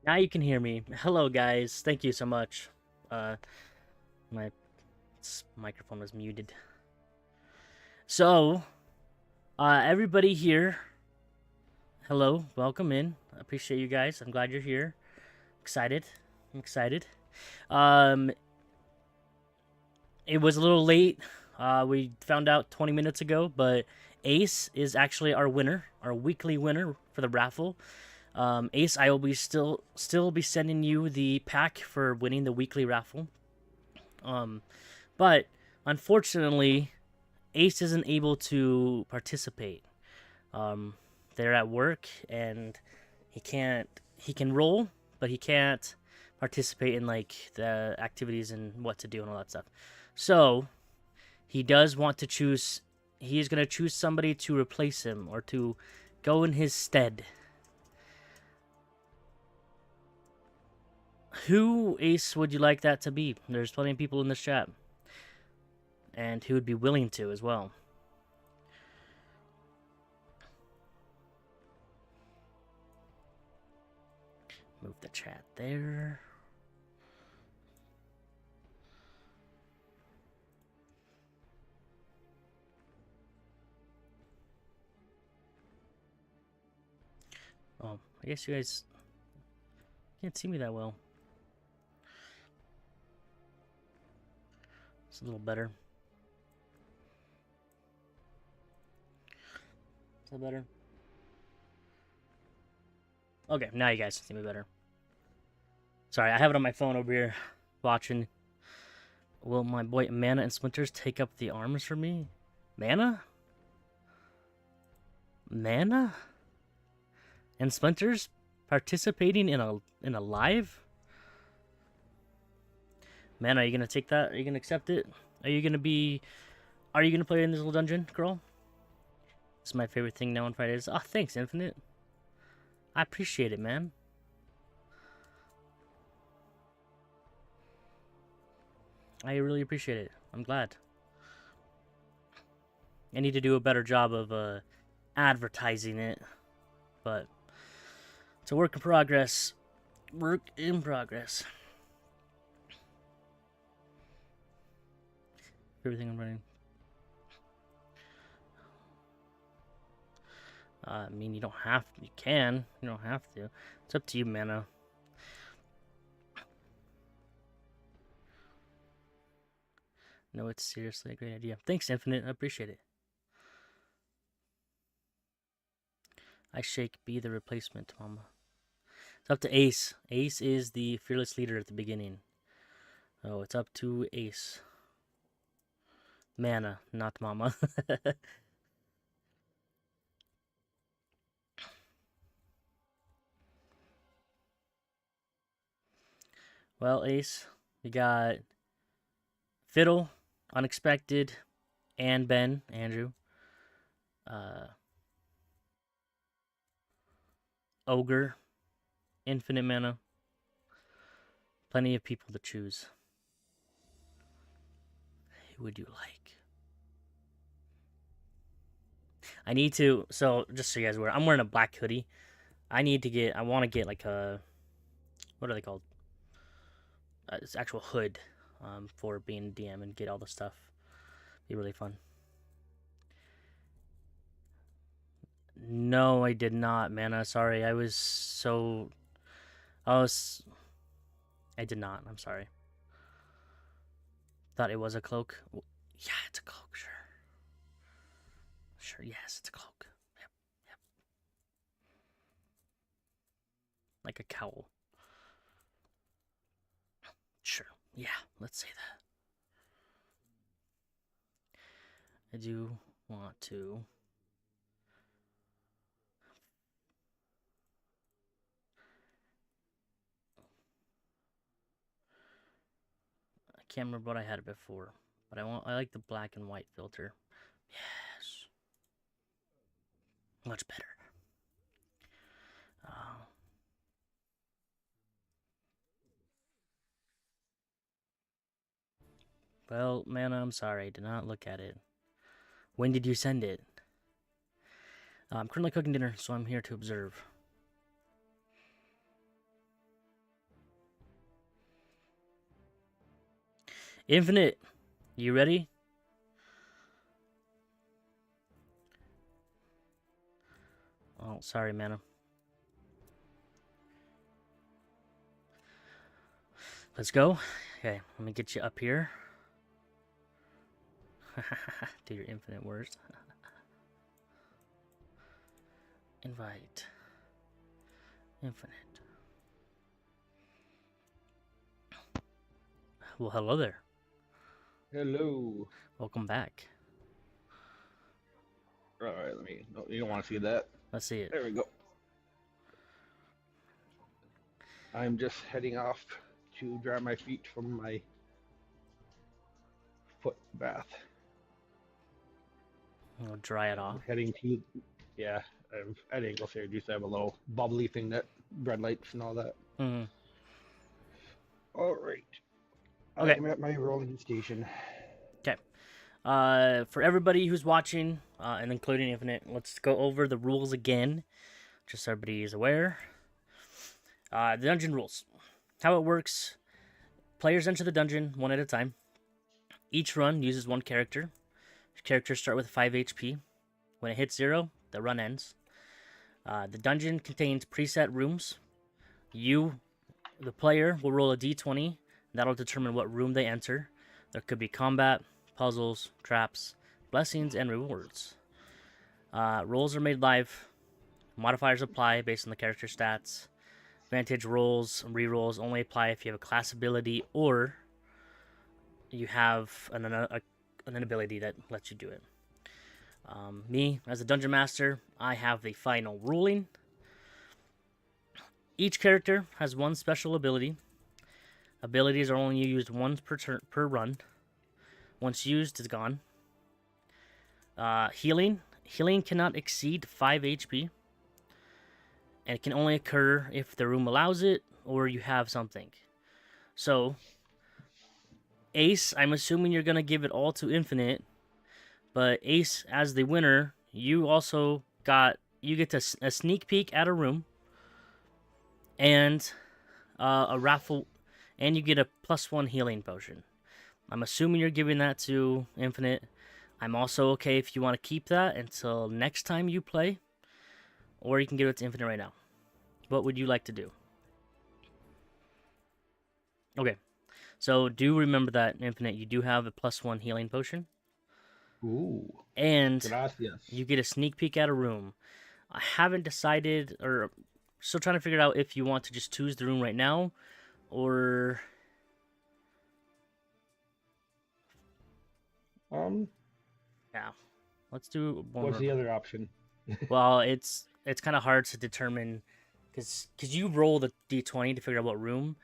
Now you can hear me. Hello, guys. Thank you so much. My microphone was muted. So, everybody here, hello, welcome in. I appreciate you guys. I'm glad you're here. Excited. I'm excited. Um, it was a little late. We found out 20 minutes ago, but Ace is actually our winner, our weekly winner for the raffle. Ace, I will be still be sending you the pack for winning the weekly raffle. But unfortunately, Ace isn't able to participate. They're at work and he can't. He can roll, but he can't participate in like the activities and what to do and all that stuff. So he does want to choose. He is going to choose somebody to replace him or to go in his stead. Who, Ace, would you like that to be? There's plenty of people in this chat. And who would be willing to as well. Move the chat there. Oh, I guess you guys can't see me that well. It's a little better. Is that better? Okay, now you guys can see me better. Sorry, I have it on my phone over here watching. Will my boy Mana and Splinters take up the arms for me? Mana? Mana? And Splinters participating in a live? Man, are you gonna take that? Are you gonna accept it? Are you gonna play in this little dungeon, girl? It's my favorite thing now on Fridays. Oh, thanks, Infinite. I appreciate it, man. I really appreciate it. I'm glad. I need to do a better job of advertising it, but it's a work in progress. Work in progress. Everything I'm running. I mean, you don't have to. You can. You don't have to. It's up to you, Mana. No, it's seriously a great idea. Thanks, Infinite. I appreciate it. I shake be the replacement, Mama. It's up to Ace. Ace is the fearless leader at the beginning. Oh, it's up to Ace. Mana, not Mama. Well, Ace, we got Fiddle, Unexpected, and Ben, Andrew. Ogre, Infinite Mana. Plenty of people to choose. Who would you like? I need to, so just so you guys are aware, I'm wearing a black hoodie. I want to get like a, what are they called? It's actual hood for being DM and get all the stuff. Be really fun. No, I did not, Mana. Sorry, I did not. I'm sorry. Thought it was a cloak. Yeah, it's a cloak, sure. Sure, yes, it's a cloak. Yep, yep. Like a cowl. Sure, yeah, let's say that. I do want to. I can't remember what I had before, but I like the black and white filter. Yes. Much better. Well, Mana, I'm sorry. I did not look at it. When did you send it? I'm currently cooking dinner, so I'm here to observe. Infinite, you ready? Oh, sorry, mana. Let's go. Okay, let me get you up here. Do your infinite worst. Invite. Infinite. Well, hello there. Hello. Welcome back. All right, let me. No, you don't want to see that. Let's see it. There we go. I'm just heading off to dry my feet from my foot bath. We'll dry it off. I'm heading to. Yeah, at Angles here. Just have a little bubbly thing that red lights and all that. Mm-hmm. All right. Okay. I'm at my rolling station. Okay. For everybody who's watching, and including Infinite, let's go over the rules again, just so everybody is aware. The dungeon rules. How it works: players enter the dungeon one at a time. Each run uses one character. Characters start with 5 HP. When it hits 0, the run ends. The dungeon contains preset rooms. You, the player, will roll a d20. That'll determine what room they enter. There could be combat, puzzles, traps, blessings, and rewards. Rolls are made live. Modifiers apply based on the character stats. Advantage rolls and rerolls only apply if you have a class ability or you have an ability that lets you do it. Me, as a dungeon master, I have the final ruling. Each character has one special ability. Abilities are only used once per run. Once used, it's gone. Healing cannot exceed 5 HP. And it can only occur if the room allows it or you have something. So, Ace, I'm assuming you're going to give it all to Infinite. But Ace, as the winner, you get a sneak peek at a room. And a raffle, and you get a +1 healing potion. I'm assuming you're giving that to Infinite. I'm also okay if you want to keep that until next time you play, or you can give it to Infinite right now. What would you like to do? Okay, so do remember that, Infinite, you do have a +1 healing potion. Ooh. And Gracias. you get a sneak peek at a room. I haven't decided, or still trying to figure out if you want to just choose the room right now, or yeah, let's do one. What's the other option? Well, it's kind of hard to determine because you roll the d20 to figure out what room.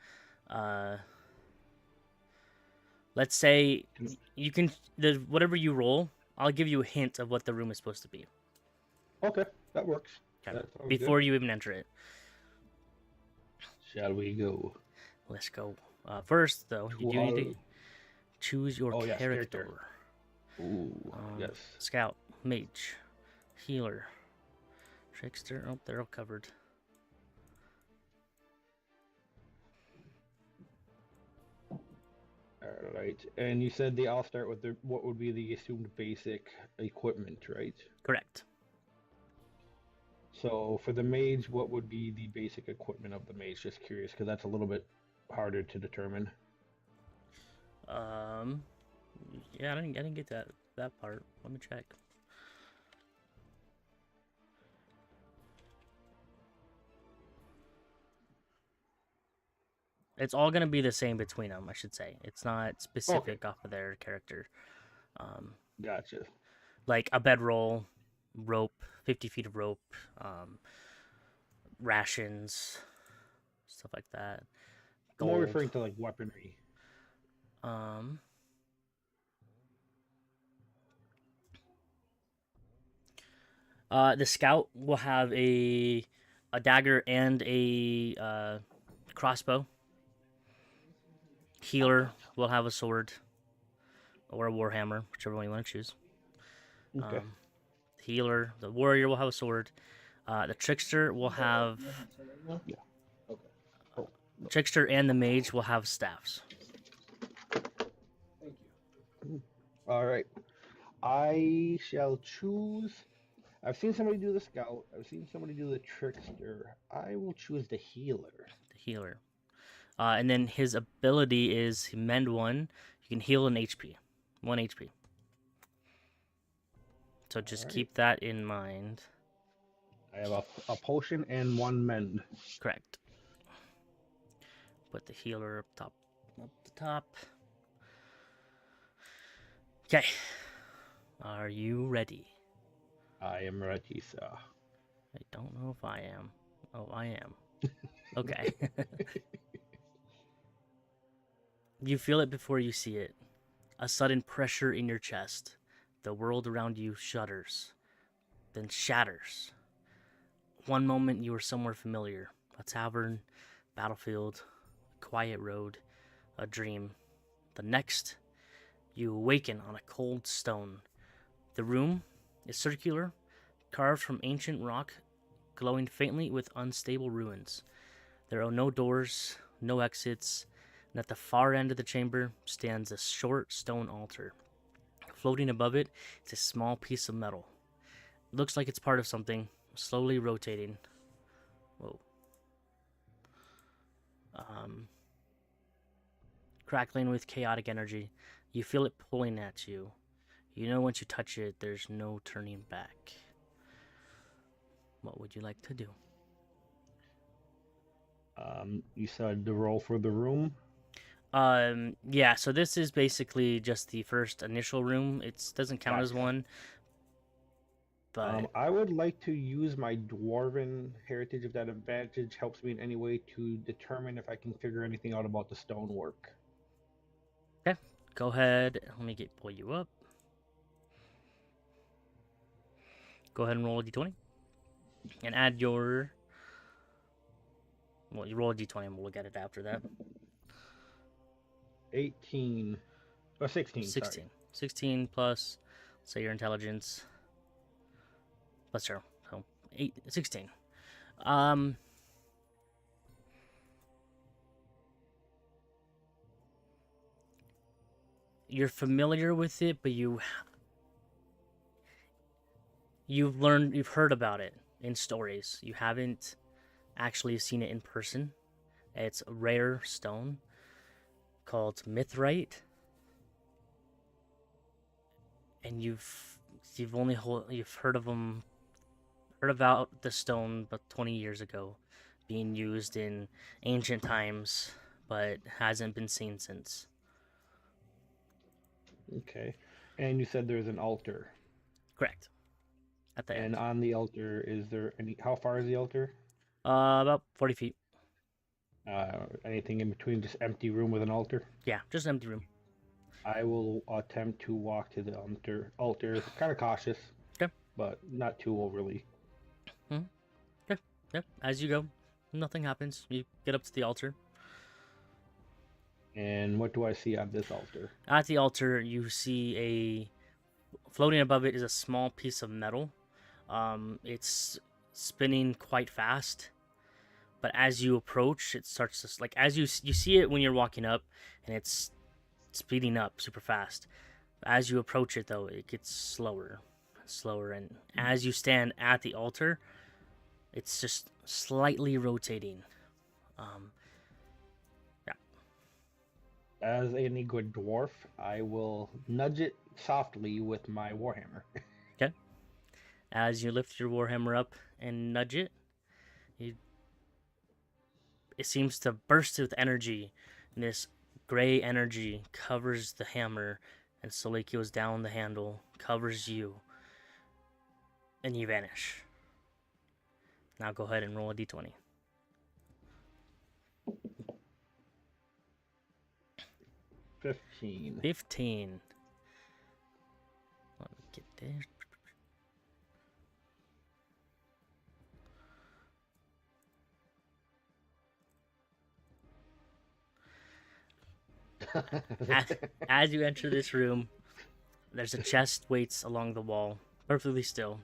Let's say you can whatever you roll, I'll give you a hint of what the room is supposed to be. Okay, that works. Okay. That Before good. you even enter it. Shall we go? Let's go. First, though, you do need to choose your character. Yes, Ooh, yes. Scout, mage, healer, trickster. Oh, they're all covered. All right, and you said they all start with what would be the assumed basic equipment, right? Correct. So for the mage, what would be the basic equipment of the mage? Just curious, because that's a little bit harder to determine. Yeah, I didn't get that part. Let me check. It's all gonna be the same between them, I should say. It's not specific off of their character. Gotcha. Like a bedroll, rope, 50 feet of rope, rations, stuff like that. I'm more referring to like weaponry. The scout will have a dagger and a crossbow. Healer will have a sword or a warhammer, whichever one you want to choose. Okay. Healer, the warrior will have a sword. The trickster will have. Yeah. Okay. Oh, no. Trickster and the mage will have staffs. All right. I shall choose. I've seen somebody do the scout. I've seen somebody do the trickster. I will choose the healer. The healer. And then his ability is mend 1. You can heal an HP. 1 HP. So All just right. keep that in mind. I have a potion and 1 mend. Correct. Put the healer up top. Up the top. Okay. Are you ready? I am ready, sir. I don't know if I am. Oh, I am. Okay. You feel it before you see it. A sudden pressure in your chest. The world around you shudders, then shatters. One moment you are somewhere familiar. A tavern, battlefield, quiet road, a dream. The next, you awaken on a cold stone. The room is circular, carved from ancient rock, glowing faintly with unstable ruins. There are no doors, no exits, and at the far end of the chamber stands a short stone altar. Floating above it is a small piece of metal. It looks like it's part of something, slowly rotating. Whoa. Um, Crackling with chaotic energy. You feel it pulling at you. You know once you touch it, there's no turning back. What would you like to do? You said the roll for the room. Yeah, so this is basically just the first initial room. It doesn't count as Gotcha. one, but I would like to use my dwarven heritage if that advantage helps me in any way to determine if I can figure anything out about the stonework. okay. Go ahead. Let me pull you up. Go ahead and roll a d20 and add your. Well, you roll a d20 and we'll look at it after that. 18, or 16, sorry. 16. 16 plus, say your intelligence, plus 0. So 16. Um, you're familiar with it, but you've heard about it in stories. You haven't actually seen it in person. It's a rare stone called mithrite, and you've heard of them, heard about the stone about 20 years ago being used in ancient times, but hasn't been seen since. Okay. And you said there's an altar. Correct. At the And end. on the altar, is there any, how far is the altar? About 40 feet. Anything in between, just empty room with an altar? Yeah, just an empty room. I will attempt to walk to the altar, kind of cautious, Okay. but not too overly. Hmm. Okay. Yep. As you go, nothing happens. You get up to the altar. And what do I see on this altar? At the altar, you see floating above it is a small piece of metal. It's spinning quite fast, but as you approach, it starts to as you see it when you're walking up, and it's speeding up super fast. As you approach it, though, it gets slower, slower, and as you stand at the altar, it's just slightly rotating. Um, yeah. As any good dwarf, I will nudge it softly with my warhammer. Okay. As you lift your warhammer up and nudge it, you, it seems to burst with energy. And this gray energy covers the hammer and slowly goes down the handle, covers you, and you vanish. Now go ahead and roll a d20. 15. 15. Let me get there. As you enter this room, there's a chest waits along the wall, perfectly still.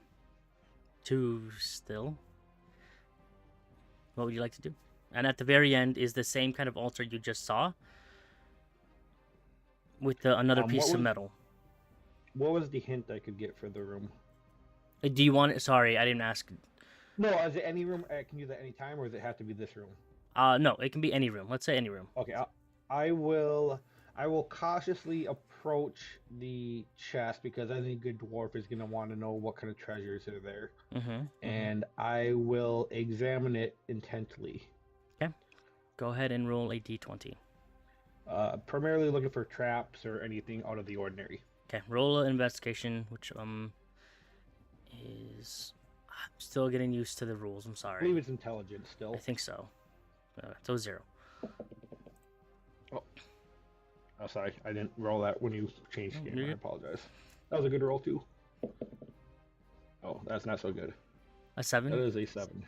Too still. What would you like to do? And at the very end is the same kind of altar you just saw with another What piece of was metal. What was the hint I could get for the room? Do you want it? Sorry, I didn't ask. No, is it any room? I can use that any time, or does it have to be this room? No, it can be any room. Let's say any room. Okay, I will. I will cautiously approach the chest because any good dwarf is going to want to know what kind of treasures are there, and I will examine it intently. Okay. Go ahead and roll a d20. Primarily looking for traps or anything out of the ordinary. Okay. Roll an investigation, which is. I'm still getting used to the rules. I'm I sorry. believe it's intelligence still. I think so. So 0. Oh, sorry, I didn't roll that when you changed Oh, game. you're I good. apologize. That was a good roll too. Oh, that's not so good. A 7. That is a 7.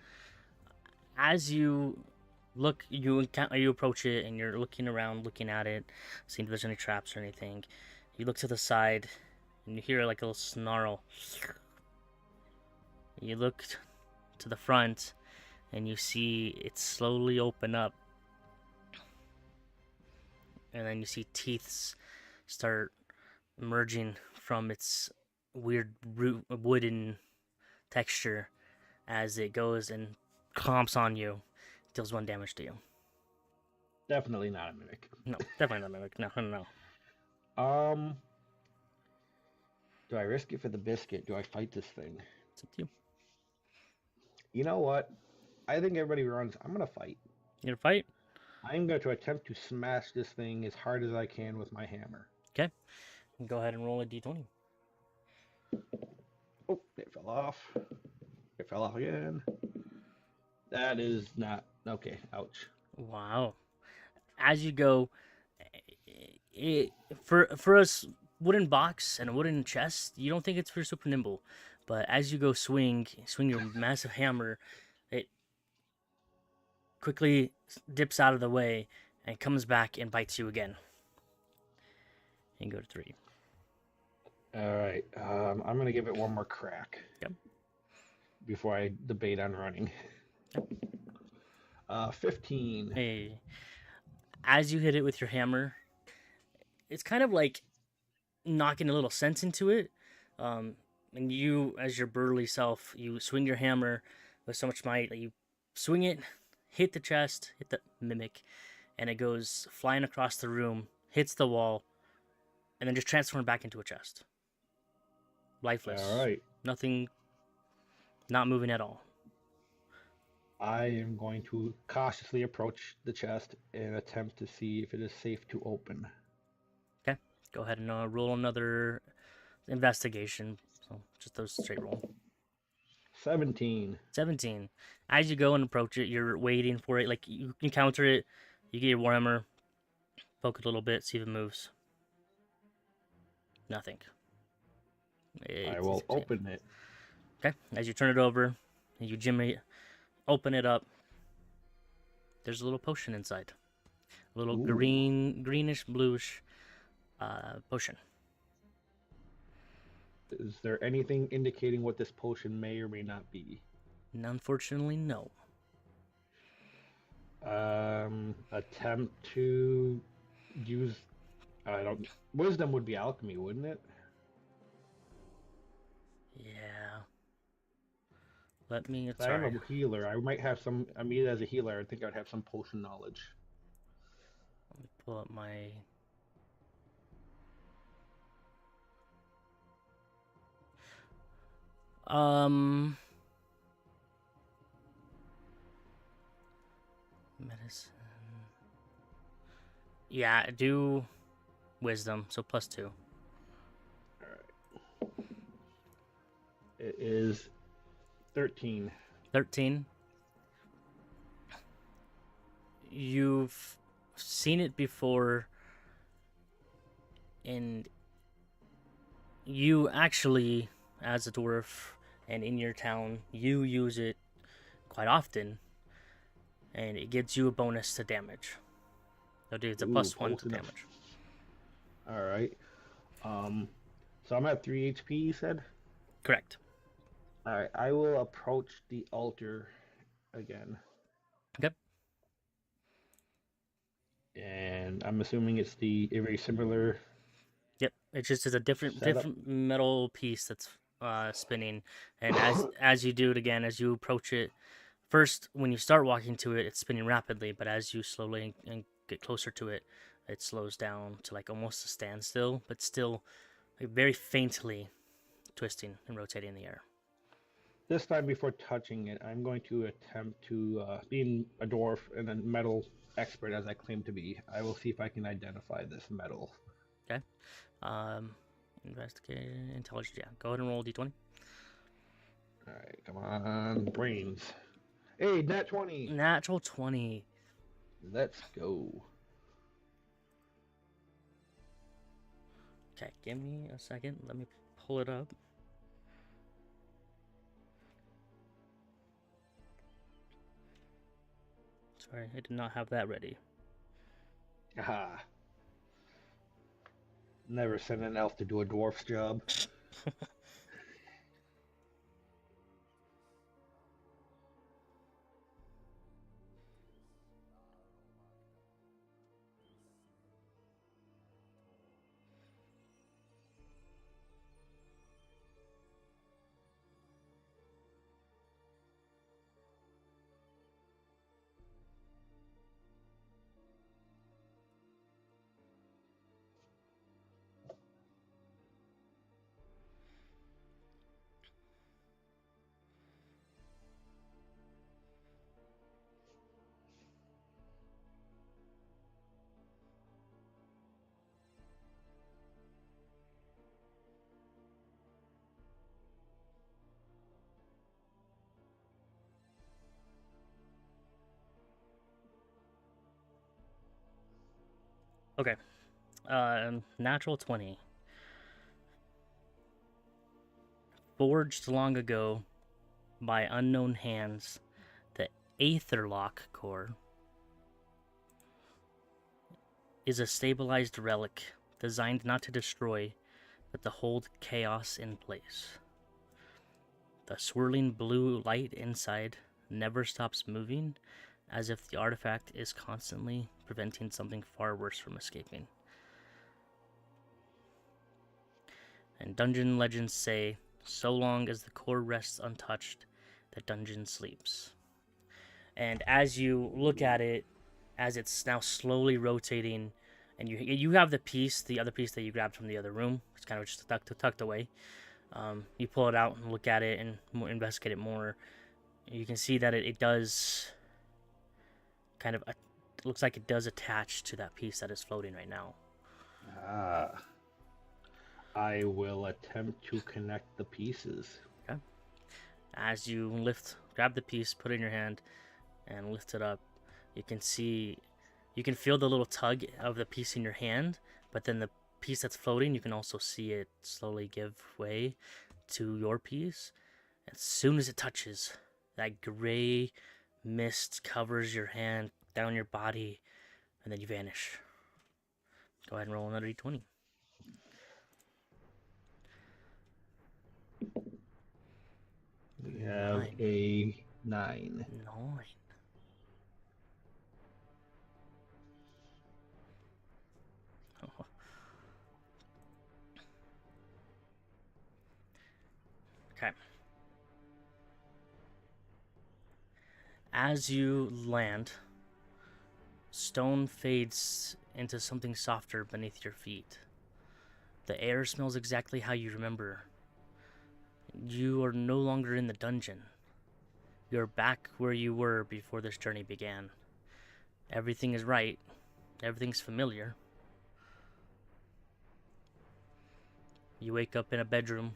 As you look, you approach it, and you're looking around, looking at it, seeing if there's any traps or anything. You look to the side, and you hear like a little snarl. You look to the front, and you see it slowly open up, and then you see teeth start emerging from its weird wooden texture as it goes and clomps on you, deals 1 damage to you. Definitely not a mimic. No, definitely not mimic. No. Um, do I risk it for the biscuit? Do I fight this thing? It's up to you. You know what? I think everybody runs. I'm gonna fight. You gonna fight? I'm going to attempt to smash this thing as hard as I can with my hammer. Okay. Go ahead and roll a d20. Oh, it fell off. It fell off again. That is not okay. Ouch. Wow. As you go, for a wooden box and a wooden chest, you don't think it's very super nimble, but as you go swing your massive hammer, it quickly dips out of the way and comes back and bites you again. And go to 3. All right. I'm gonna give it one more crack. Yep. Before I debate on running. 15. Hey, as you hit it with your hammer, it's kind of like knocking a little sense into it. And you, as your burly self, you swing your hammer with so much might that you swing it, hit the chest, hit the mimic, and it goes flying across the room, hits the wall, and then just transforms back into a chest. Lifeless. All right. Nothing, not moving at all. I am going to cautiously approach the chest and attempt to see if it is safe to open. Okay, go ahead and roll another investigation. So just those straight roll. 17. 17. As you go and approach it, you're waiting for it. Like, you encounter it, you get your warhammer, poke it a little bit, see if it moves. Nothing. I will open it. Okay, as you turn it over, and you Jimmy open it up, there's a little potion inside. A little Ooh. greenish, bluish potion. Is there anything indicating what this potion may or may not be? Unfortunately, no. Attempt to use. I don't. Wisdom would be alchemy, wouldn't it? Yeah. Let me. I'm Sorry. a healer. I might have some. I mean, as a healer, I think I'd have some potion knowledge. Let me pull up my. Medicine. Yeah, do wisdom, so +2. All right. It is 13. 13. You've seen it before, and you actually, as a dwarf and in your town, you use it quite often, and it gives you a bonus to damage. So it's a +1 to damage. All right. So I'm at 3 HP, you said? Correct. All right. I will approach the altar again. Okay. And I'm assuming it's the very similar. Yep. It just is a different Setup. metal piece that's spinning, and as you do it again, as you approach it, first when you start walking to it, it's spinning rapidly, but as you slowly and get closer to it, it slows down to like almost a standstill, but still like, very faintly twisting and rotating in the air. This time, before touching it, I'm going to attempt to, being a dwarf and a metal expert as I claim to be, I will see if I can identify this metal. Okay. Investigate intelligence. Yeah. Go ahead and roll d20. All right, come on, brains. Hey, nat 20. Natural 20. Let's go. Okay, give me a second. Let me pull it up. Sorry, I did not have that ready. Aha. Never send an elf to do a dwarf's job. Okay. Natural 20. Forged long ago by unknown hands, the Aetherlock core is a stabilized relic designed not to destroy, but to hold chaos in place. The swirling blue light inside never stops moving, as if the artifact is constantly preventing something far worse from escaping. And dungeon legends say, so long as the core rests untouched, the dungeon sleeps. And as you look at it, as it's now slowly rotating, and you have the other piece that you grabbed from the other room, it's kind of just tucked away. You pull it out and look at it and investigate it more. You can see that it does kind of, it looks like it does attach to that piece that is floating right now. Ah. I will attempt to connect the pieces. Okay. As you grab the piece, put it in your hand, and lift it up, you can feel the little tug of the piece in your hand, but then the piece that's floating, you can also see it slowly give way to your piece. As soon as it touches, that gray mist covers your hand, down your body, and then you vanish. Go ahead and roll another d20. We have a 9. 9. Okay. As you land, stone fades into something softer beneath your feet. The air smells exactly how you remember. You are no longer in the dungeon. You're back where you were before this journey began. Everything is right. Everything's familiar. You wake up in a bedroom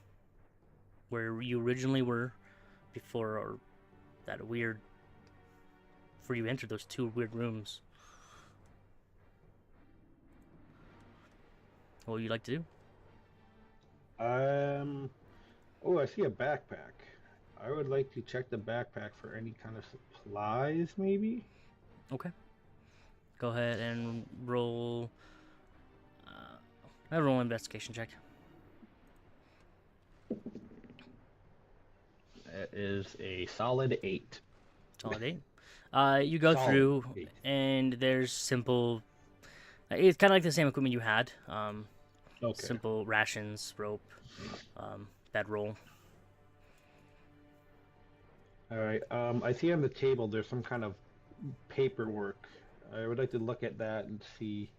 where you originally were before you entered those two weird rooms. What would you like to do? Oh, I see a backpack. I would like to check the backpack for any kind of supplies, maybe? Okay. Go ahead and roll. I roll an investigation check. That is a solid 8. Solid 8. You go through, 8. And there's simple. It's kind of like the same equipment you had. Okay. Simple rations, rope, bedroll. All right. I see on the table there's some kind of paperwork. I would like to look at that and see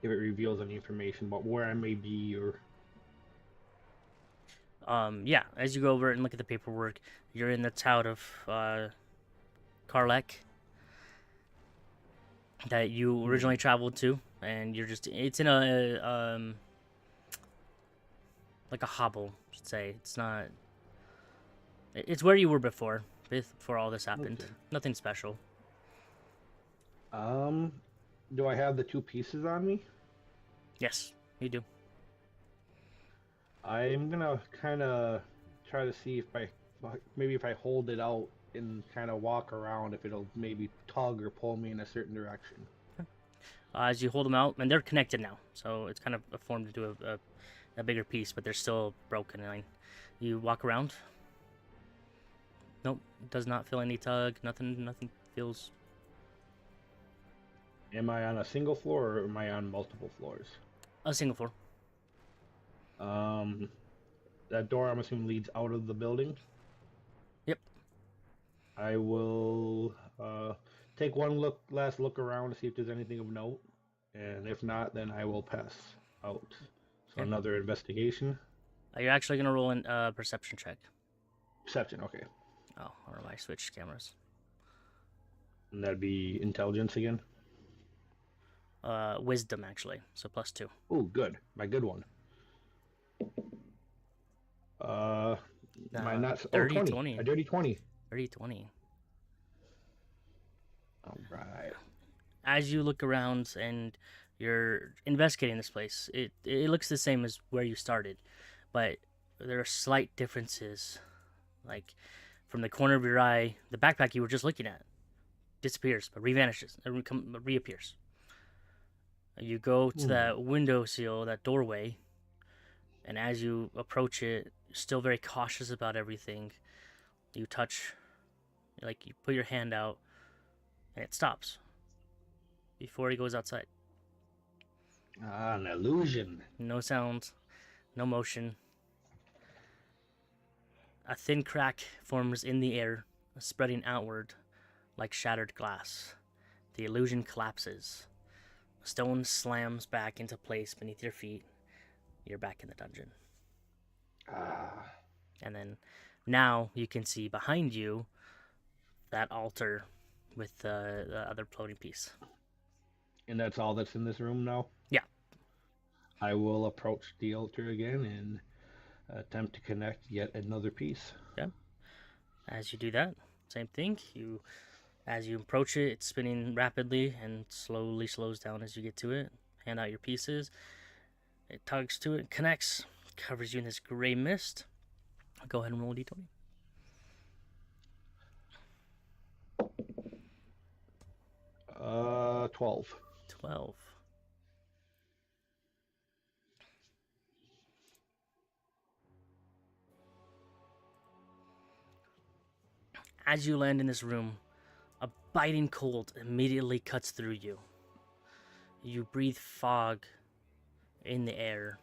if it reveals any information about where I may be or. Yeah, as you go over it and look at the paperwork, you're in the town of Karlek that you originally traveled to, and it's in a like a hobble, I should say. It's not. It's where you were before all this happened. Okay. Nothing special. Um, do I have the two pieces on me? Yes, you do. I'm gonna kind of try to see if I maybe if I hold it out and kind of walk around, if it'll maybe tug or pull me in a certain direction. As you hold them out, and they're connected now, so it's kind of formed into a bigger piece, but they're still broken. And you walk around. Nope, does not feel any tug. Nothing feels. Am I on a single floor or am I on multiple floors? A single floor. Um, that door I'm assuming leads out of the building. Yep. I will take one last look around to see if there's anything of note, and if not, then I will pass out. So Okay. another investigation. You're actually gonna roll a perception check. Perception, okay. Oh, or I switched cameras. And that'd be intelligence again. Wisdom actually, so +2. Oh, good. My good one. My not 30, 20. 20. A dirty 20. 30, 20. All right. As you look around and you're investigating this place, it looks the same as where you started, but there are slight differences. Like from the corner of your eye, the backpack you were just looking at disappears, but revanishes, reappears. You go to that window sill, that doorway, and as you approach it, you're still very cautious about everything. You touch, like you put your hand out, and it stops before he goes outside. Ah, an illusion. No sound, no motion. A thin crack forms in the air, spreading outward like shattered glass. The illusion collapses. A stone slams back into place beneath your feet. You're back in the dungeon. Ah. And then now you can see behind you that altar with the other floating piece. And that's all that's in this room now? Yeah. I will approach the altar again and attempt to connect yet another piece. Yeah. As you do that, same thing. As you approach it, it's spinning rapidly and slowly slows down as you get to it. Hand out your pieces. It tugs to it, connects, covers you in this gray mist. Go ahead and roll a d20. 12. 12. As you land in this room, a biting cold immediately cuts through you. You breathe fog in the air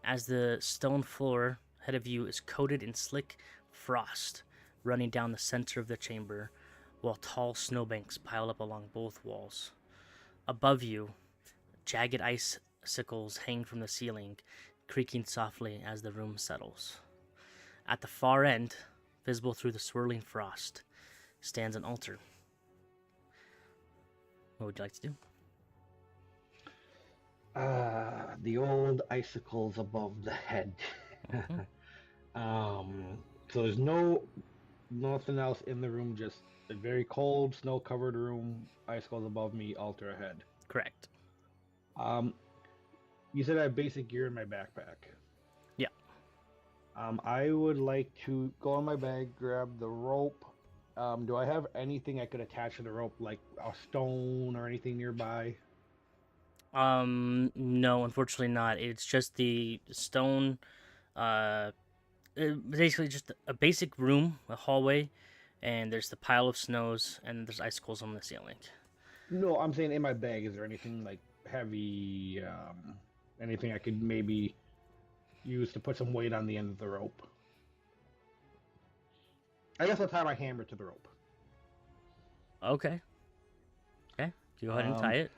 as the stone floor ahead of you is coated in slick frost running down the center of the chamber, while tall snowbanks pile up along both walls. Above you, jagged icicles hang from the ceiling, creaking softly as the room settles. At the far end, visible through the swirling frost, stands an altar. What would you like to do? The old icicles above the head. So there's nothing else in the room, just a very cold, snow-covered room, icicles above me, altar ahead. Correct. You said I have basic gear in my backpack. Yeah. I would like to go in my bag, grab the rope. Do I have anything I could attach to the rope, like a stone or anything nearby? No, unfortunately not. It's just the stone, basically just a basic room, a hallway, and there's the pile of snows, and there's icicles on the ceiling. No, I'm saying in my bag, is there anything like heavy, anything I could maybe use to put some weight on the end of the rope. I guess I'll tie my hammer to the rope. Okay. Okay. You go ahead and tie it.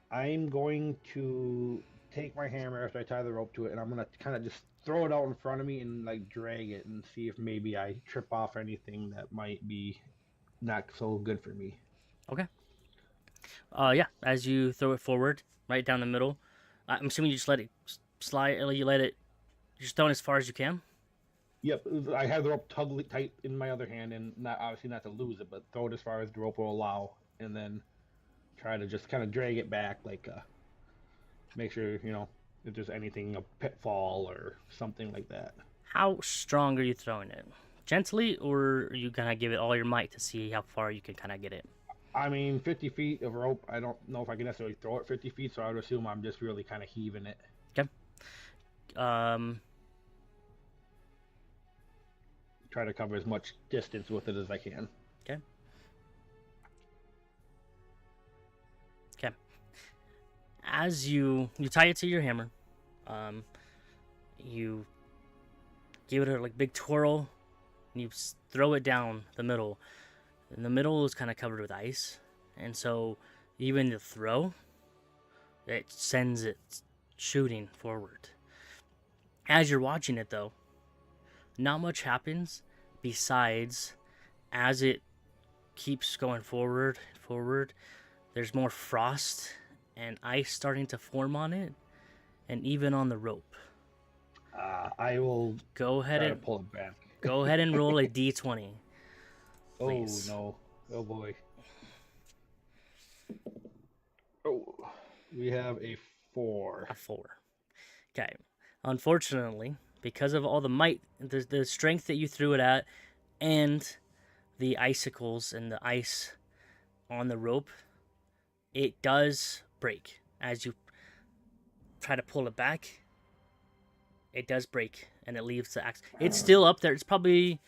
I'm going to take my hammer after I tie the rope to it, and I'm going to kind of just throw it out in front of me and like drag it and see if maybe I trip off anything that might be not so good for me. Okay. Yeah, as you throw it forward, right down the middle, I'm assuming you just let it slide, you let it, just throw it as far as you can? Yep, I have the rope tight in my other hand, and obviously not to lose it, but throw it as far as the rope will allow, and then try to just kind of drag it back, like make sure, if there's anything, a pitfall or something like that. How strong are you throwing it? Gently, or are you gonna give it all your might to see how far you can kind of get it? I mean, 50 feet of rope, I don't know if I can necessarily throw it 50 feet, so I would assume I'm just really kind of heaving it. Okay. Try to cover as much distance with it as I can. Okay. Okay. As you tie it to your hammer, you give it a like big twirl, and you throw it down the middle. And the middle is kind of covered with ice, and so even the throw, it sends it shooting forward. As you're watching it, though, not much happens besides as it keeps going forward, there's more frost and ice starting to form on it, and even on the rope. I will go ahead and pull it back. Go ahead and roll a d20. Please. Oh no! Oh boy! Oh, we have a 4. A 4. Okay. Unfortunately, because of all the might, the strength that you threw it at, and the icicles and the ice on the rope, it does break. As you try to pull it back, it does break, and it leaves the axe. It's still up there. It's probably,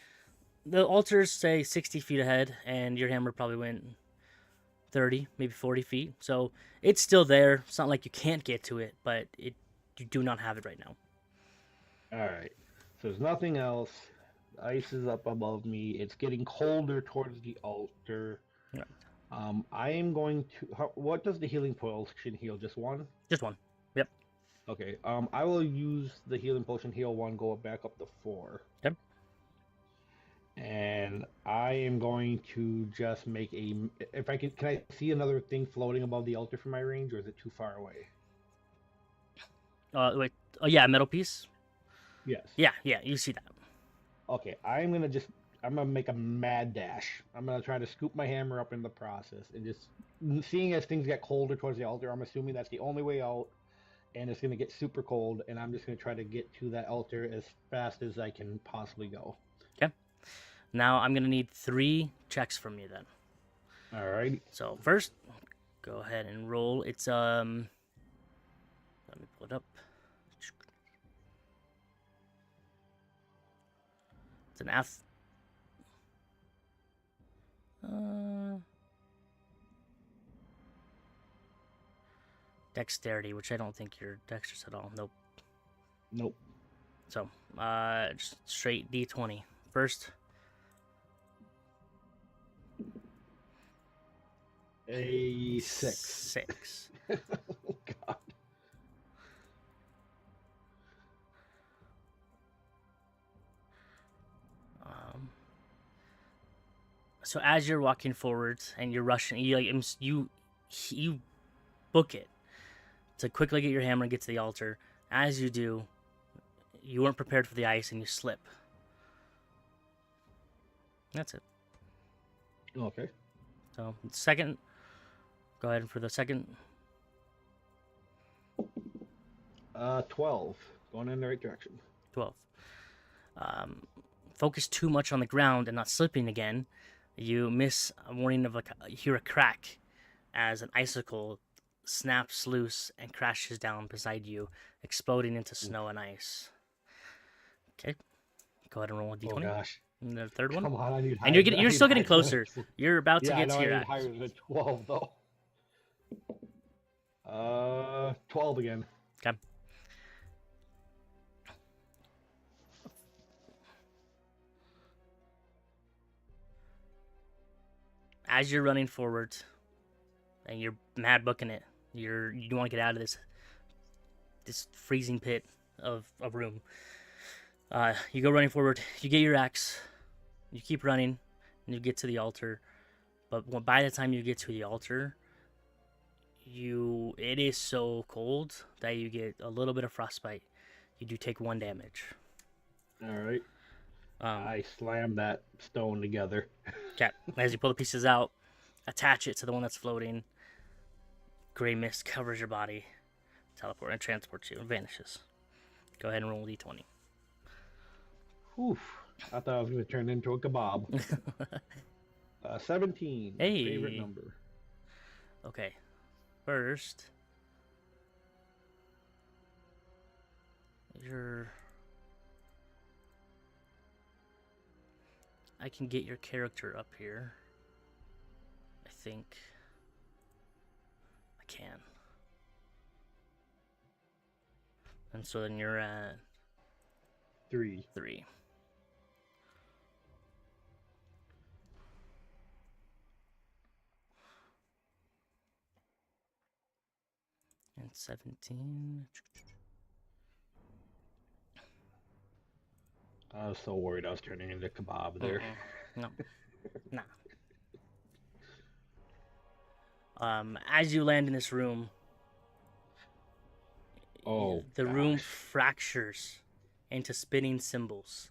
the altars say 60 feet ahead, and your hammer probably went 30, maybe 40 feet. So it's still there. It's not like you can't get to it, but you do not have it right now. All right. So there's nothing else. The ice is up above me. It's getting colder towards the altar. Right. I am going to. What does the healing potion heal? Just one? Just one. Yep. Okay. I will use the healing potion heal 1. Go back up to 4. Yep. And I am going to just make a. If I can I see another thing floating above the altar from my range, or is it too far away? Wait. Oh yeah, metal piece. Yes. Yeah. You see that. Okay. I'm gonna make a mad dash. I'm gonna try to scoop my hammer up in the process, and just seeing as things get colder towards the altar, I'm assuming that's the only way out, and it's gonna get super cold, and I'm just gonna try to get to that altar as fast as I can possibly go. Okay. Now I'm gonna need 3 checks from you then. All right. So first, go ahead and roll. It's let me pull it up. It's an dexterity, which I don't think you're dexterous at all. Nope. So, just straight D20. First. A 6. 6. Oh, God. So as you're walking forwards and you're rushing, you book it to quickly get your hammer and get to the altar. As you do, you weren't prepared for the ice and you slip. That's it. Okay. So second, go ahead for the second. 12. Going in the right direction. 12. Focus too much on the ground and not slipping again. You miss a warning of you hear a crack as an icicle snaps loose and crashes down beside you, exploding into snow and ice. Okay, go ahead and roll a d20. Oh gosh! And the third one. Come on, I need higher. And you're still getting closer. You're about to get to your higher than 12 though. 12 again. Okay. As you're running forward, and you're mad booking it, you want to get out of this freezing pit of a room. You go running forward. You get your axe. You keep running, and you get to the altar. But by the time you get to the altar, it is so cold that you get a little bit of frostbite. You do take 1 damage. All right. I slam that stone together. Okay. As you pull the pieces out, attach it to the one that's floating. Gray mist covers your body, teleport and transports you, and vanishes. Go ahead and roll d20. Oof. I thought I was going to turn into a kebab. 17. Hey. Favorite number. Okay. First, I can get your character up here. I think I can. And so then you're at 3. 3. And 17. I was so worried I was turning into kebab there. No. As you land in this room, the room fractures into spinning symbols.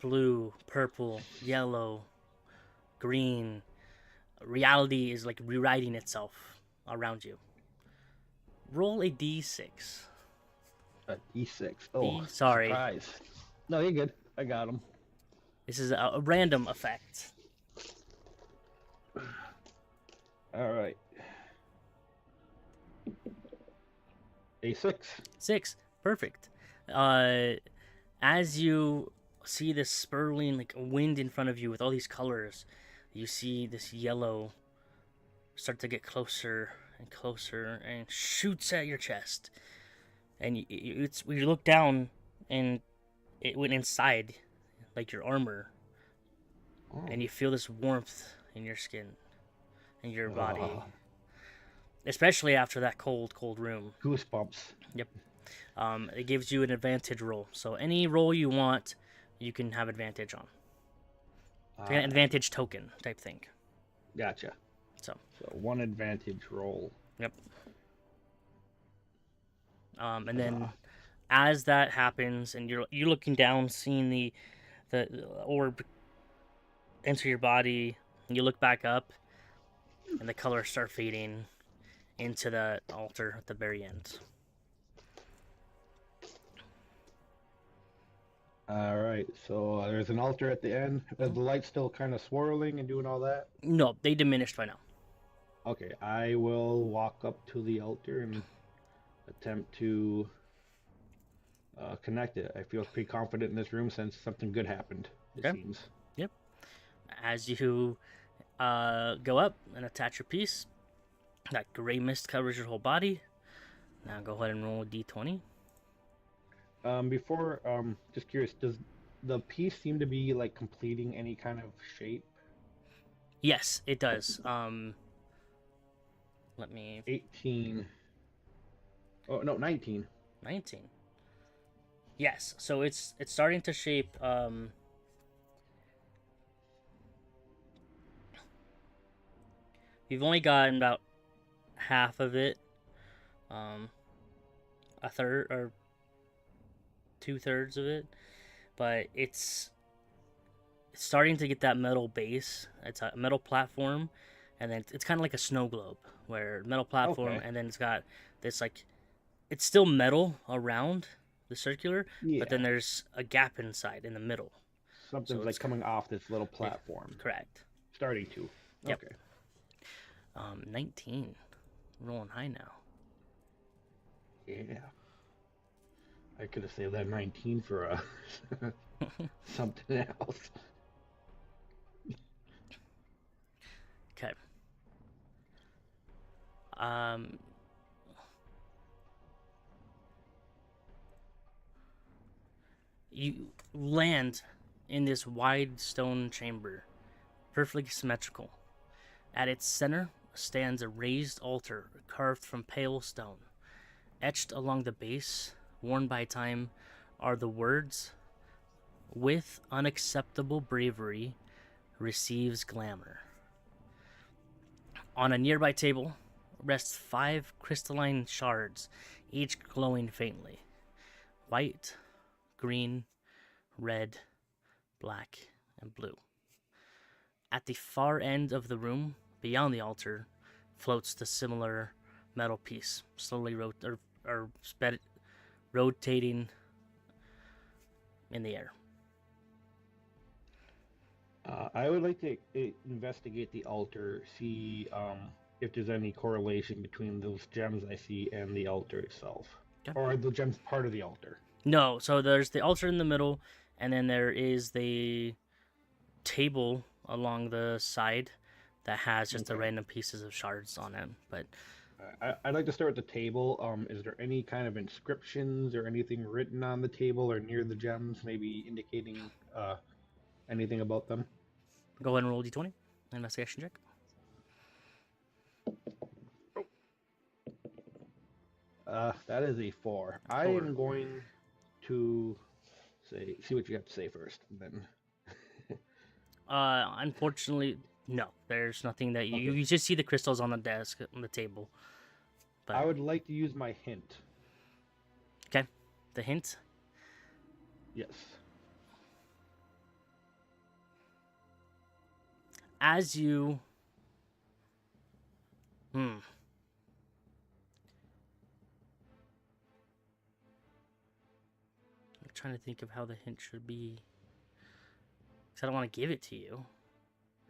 Blue, purple, yellow, green. Reality is like rewriting itself around you. Roll a d6. A d6. Oh, sorry. Surprise. No, you're good. I got him. This is a random effect. All right. A 6. 6. Perfect. As you see this swirling like wind in front of you with all these colors, you see this yellow start to get closer and closer and shoots at your chest. And you look down and it went inside, like your armor. Oh. And you feel this warmth in your skin, in your body. Especially after that cold room. Goosebumps. Yep. It gives you an advantage roll. So any roll you want, you can have advantage on. Like an advantage token type thing. Gotcha. So 1 advantage roll. Yep. And then as that happens, and you're looking down, seeing the orb enter your body, and you look back up, and the colors start fading into the altar at the very end. All right, so there's an altar at the end. Is the light still kind of swirling and doing all that? No, they diminished by now. Okay, I will walk up to the altar and attempt to connect it. I feel pretty confident in this room since something good happened, it seems. Yep. As you go up and attach your piece, that gray mist covers your whole body. Now go ahead and roll a d20. Just curious, does the piece seem to be like completing any kind of shape? Yes, it does. Let me... 18. Oh, no, 19. 19. Yes, so it's starting to shape, you've only gotten about half of it, a third or 2/3 of it, but it's starting to get that metal base. It's a metal platform, and then it's kind of like a snow globe, where metal platform, and then it's got this like, it's still metal around the circular, but then there's a gap inside in the middle. Something's like coming off this little platform. Correct. Starting to. Yep. Okay. 19. Rolling high now. Yeah. I could have saved that 19 for something else. Okay. You land in this wide stone chamber, perfectly symmetrical. At its center stands a raised altar carved from pale stone. Etched along the base, worn by time, are the words, "With unacceptable bravery, receives glamour." On a nearby table rests 5 crystalline shards, each glowing faintly. White, green, red, black, and blue. At the far end of the room, beyond the altar, floats the similar metal piece, slowly rotating in the air. I would like to investigate the altar, see if there's any correlation between those gems I see and the altar itself. Okay. Or are the gems part of the altar? No, so there's the altar in the middle, and then there is the table along the side that has just the random pieces of shards on it. But I'd like to start with the table. Is there any kind of inscriptions or anything written on the table or near the gems, maybe indicating anything about them? Go ahead and roll d20, investigation check. That is a 4. I am going to see what you have to say first, then. Unfortunately, no. There's nothing that you just see the crystals on the desk, on the table. But I would like to use my hint. Okay, the hint. Yes. As you, I'm trying to think of how the hint should be. Because I don't want to give it to you.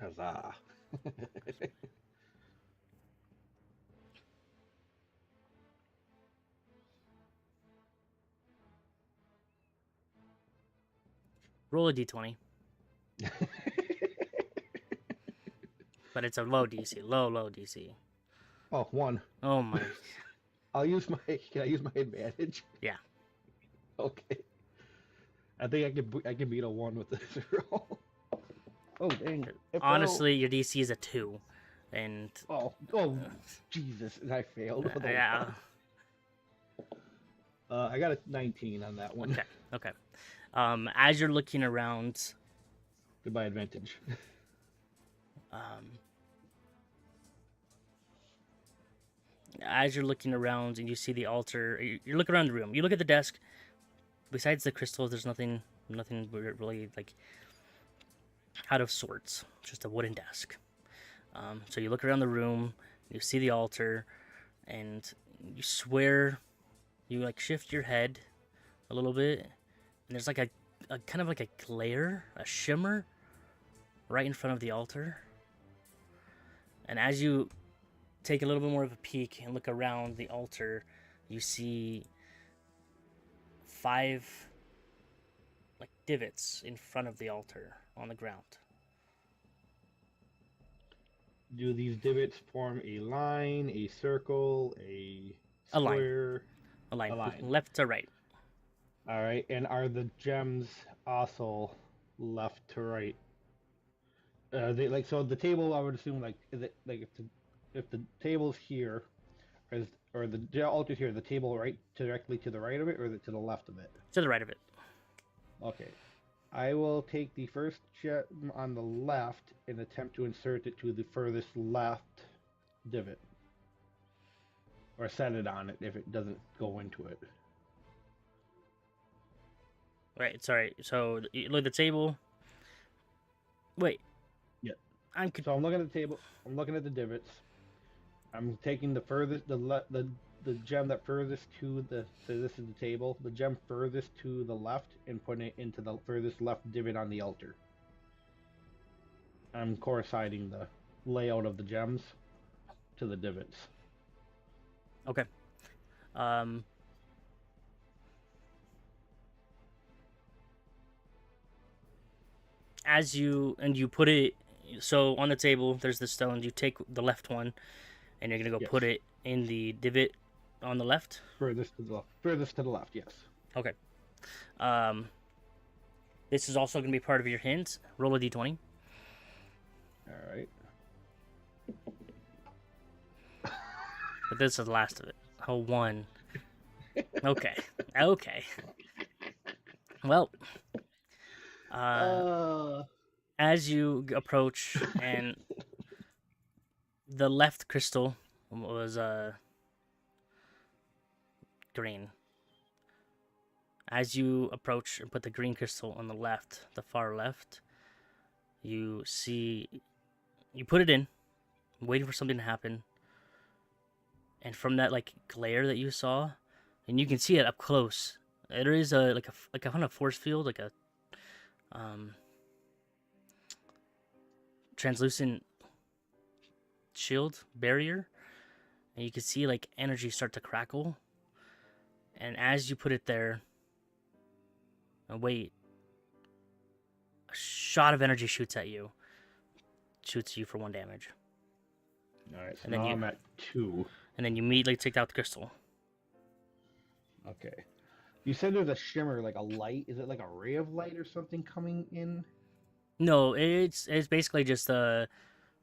Huzzah. Roll a d20. But it's a low DC. Low DC. Oh, 1. Oh my. I'll use my. Can I use my advantage? Yeah. Okay. I think I can beat a 1 with this roll. Oh dang! Honestly, your DC is a 2, and oh Jesus! And I failed. Yeah. I got a 19 on that one. Okay. As you're looking around, Goodbye advantage. As you're looking around and you see the altar, you look around the room. You look at the desk. Besides the crystals, there's nothing really like out of sorts. Just a wooden desk. So you look around the room. You see the altar, and you swear. You like shift your head a little bit, and there's like a kind of like a glare, a shimmer, right in front of the altar. And as you take a little bit more of a peek and look around the altar, you see 5 like divots in front of the altar on the ground. Do these divots form a line, a circle, a square? A line. Left to right. All right. And are the gems also left to right? They like so the table. I would assume like is it like if the table's here, or the altar's here, the table right directly to the right of it, or is it to the left of it? To the right of it. Okay. I will take the first gem on the left and attempt to insert it to the furthest left divot. Or set it on it if it doesn't go into it. Right, sorry. So you look at the table. Wait. Yeah. So I'm looking at the table. I'm looking at the divots. I'm taking the furthest, the gem that furthest to the, so this is the table, the gem furthest to the left and putting it into the furthest left divot on the altar. I'm coinciding the layout of the gems to the divots. Okay. As you put it, so on the table, there's the stone. You take the left one, and you're gonna go put it in the divot on the left. Furthest to the left. Yes. Okay. This is also going to be part of your hint. Roll a d20. All right. But this is the last of it. Oh, 1. Okay. Okay. Well, as you approach, and the left crystal was green. As you approach and put the green crystal on the left, the far left, you see, you put it in, waiting for something to happen, and from that like glare that you saw, and you can see it up close. There is a kind of force field, like a translucent shield barrier, and you can see like energy start to crackle. And as you put it there, and wait, a shot of energy shoots you for 1 damage. All right, so and then now I'm at 2. And then you immediately take out the crystal. Okay. You said there's a shimmer, like a light. Is it like a ray of light or something coming in? No, it's basically just kind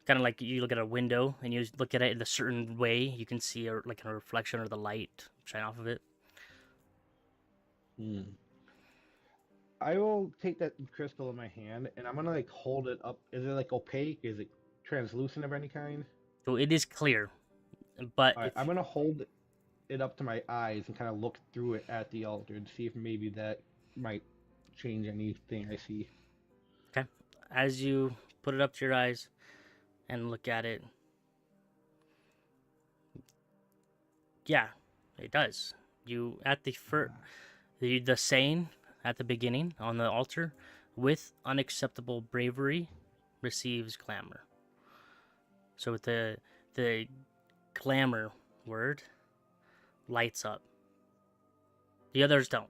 of like you look at a window and you look at it in a certain way. You can see like a reflection or the light shine off of it. I will take that crystal in my hand and I'm gonna like hold it up. Is it like opaque? Is it translucent of any kind? So it is clear, but All right, I'm gonna hold it up to my eyes and kind of look through it at the altar and see if maybe that might change anything I see. okay. As you put it up to your eyes and look at it, yeah, it does. You at the saying at the beginning on the altar, with unacceptable bravery receives glamour. So with the glamour word lights up. The others don't.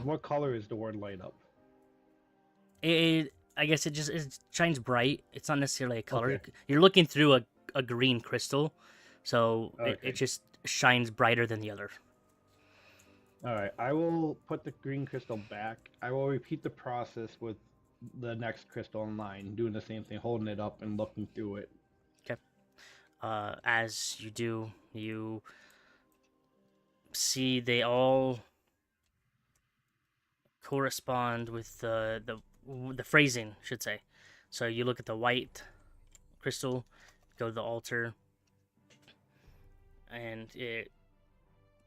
What color is the word light up? I guess it shines bright. It's not necessarily a color. Okay. You're looking through a green crystal, so Okay. it just shines brighter than the other. All right, I will put the green crystal back. I will repeat the process with the next crystal in line, doing the same thing, holding it up and looking through it. Okay. As you do, you see they all correspond with the phrasing, I should say. So you look at the white crystal, go to the altar, and it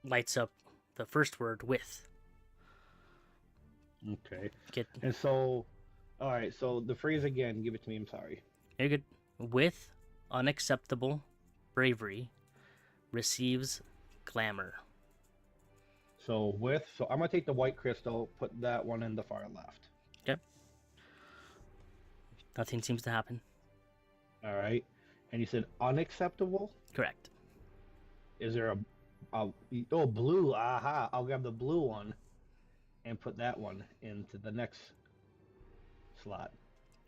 lights up the first word with. Okay. And so, all right, so the phrase again, give it to me, I'm sorry. You're good. With unacceptable bravery receives glamour. So I'm gonna take the white crystal, put that one in the far left. Okay. Nothing seems to happen. All right. And you said unacceptable? Correct. Is there a blue? Aha! I'll grab the blue one and put that one into the next slot.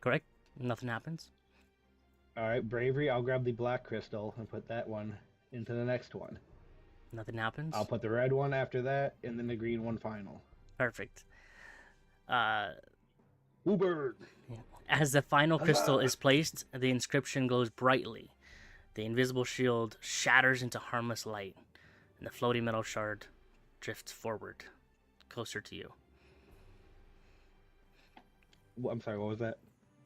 Correct. Nothing happens. All right, bravery. I'll grab the black crystal and put that one into the next one. Nothing happens. I'll put the red one after that, and then the green one final. Perfect. Uber. As the final crystal is placed, the inscription glows brightly. The invisible shield shatters into harmless light, and the floating metal shard drifts forward, closer to you. I'm sorry, what was that?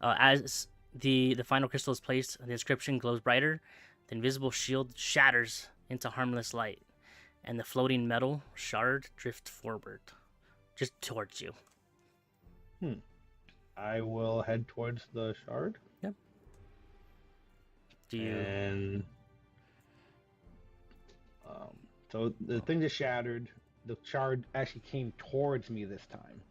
As the final crystal is placed, the inscription glows brighter. The invisible shield shatters into harmless light, and the floating metal shard drifts forward, just towards you. I will head towards the shard. Yep. Do you? And so the thing just shattered. The shard actually came towards me this time.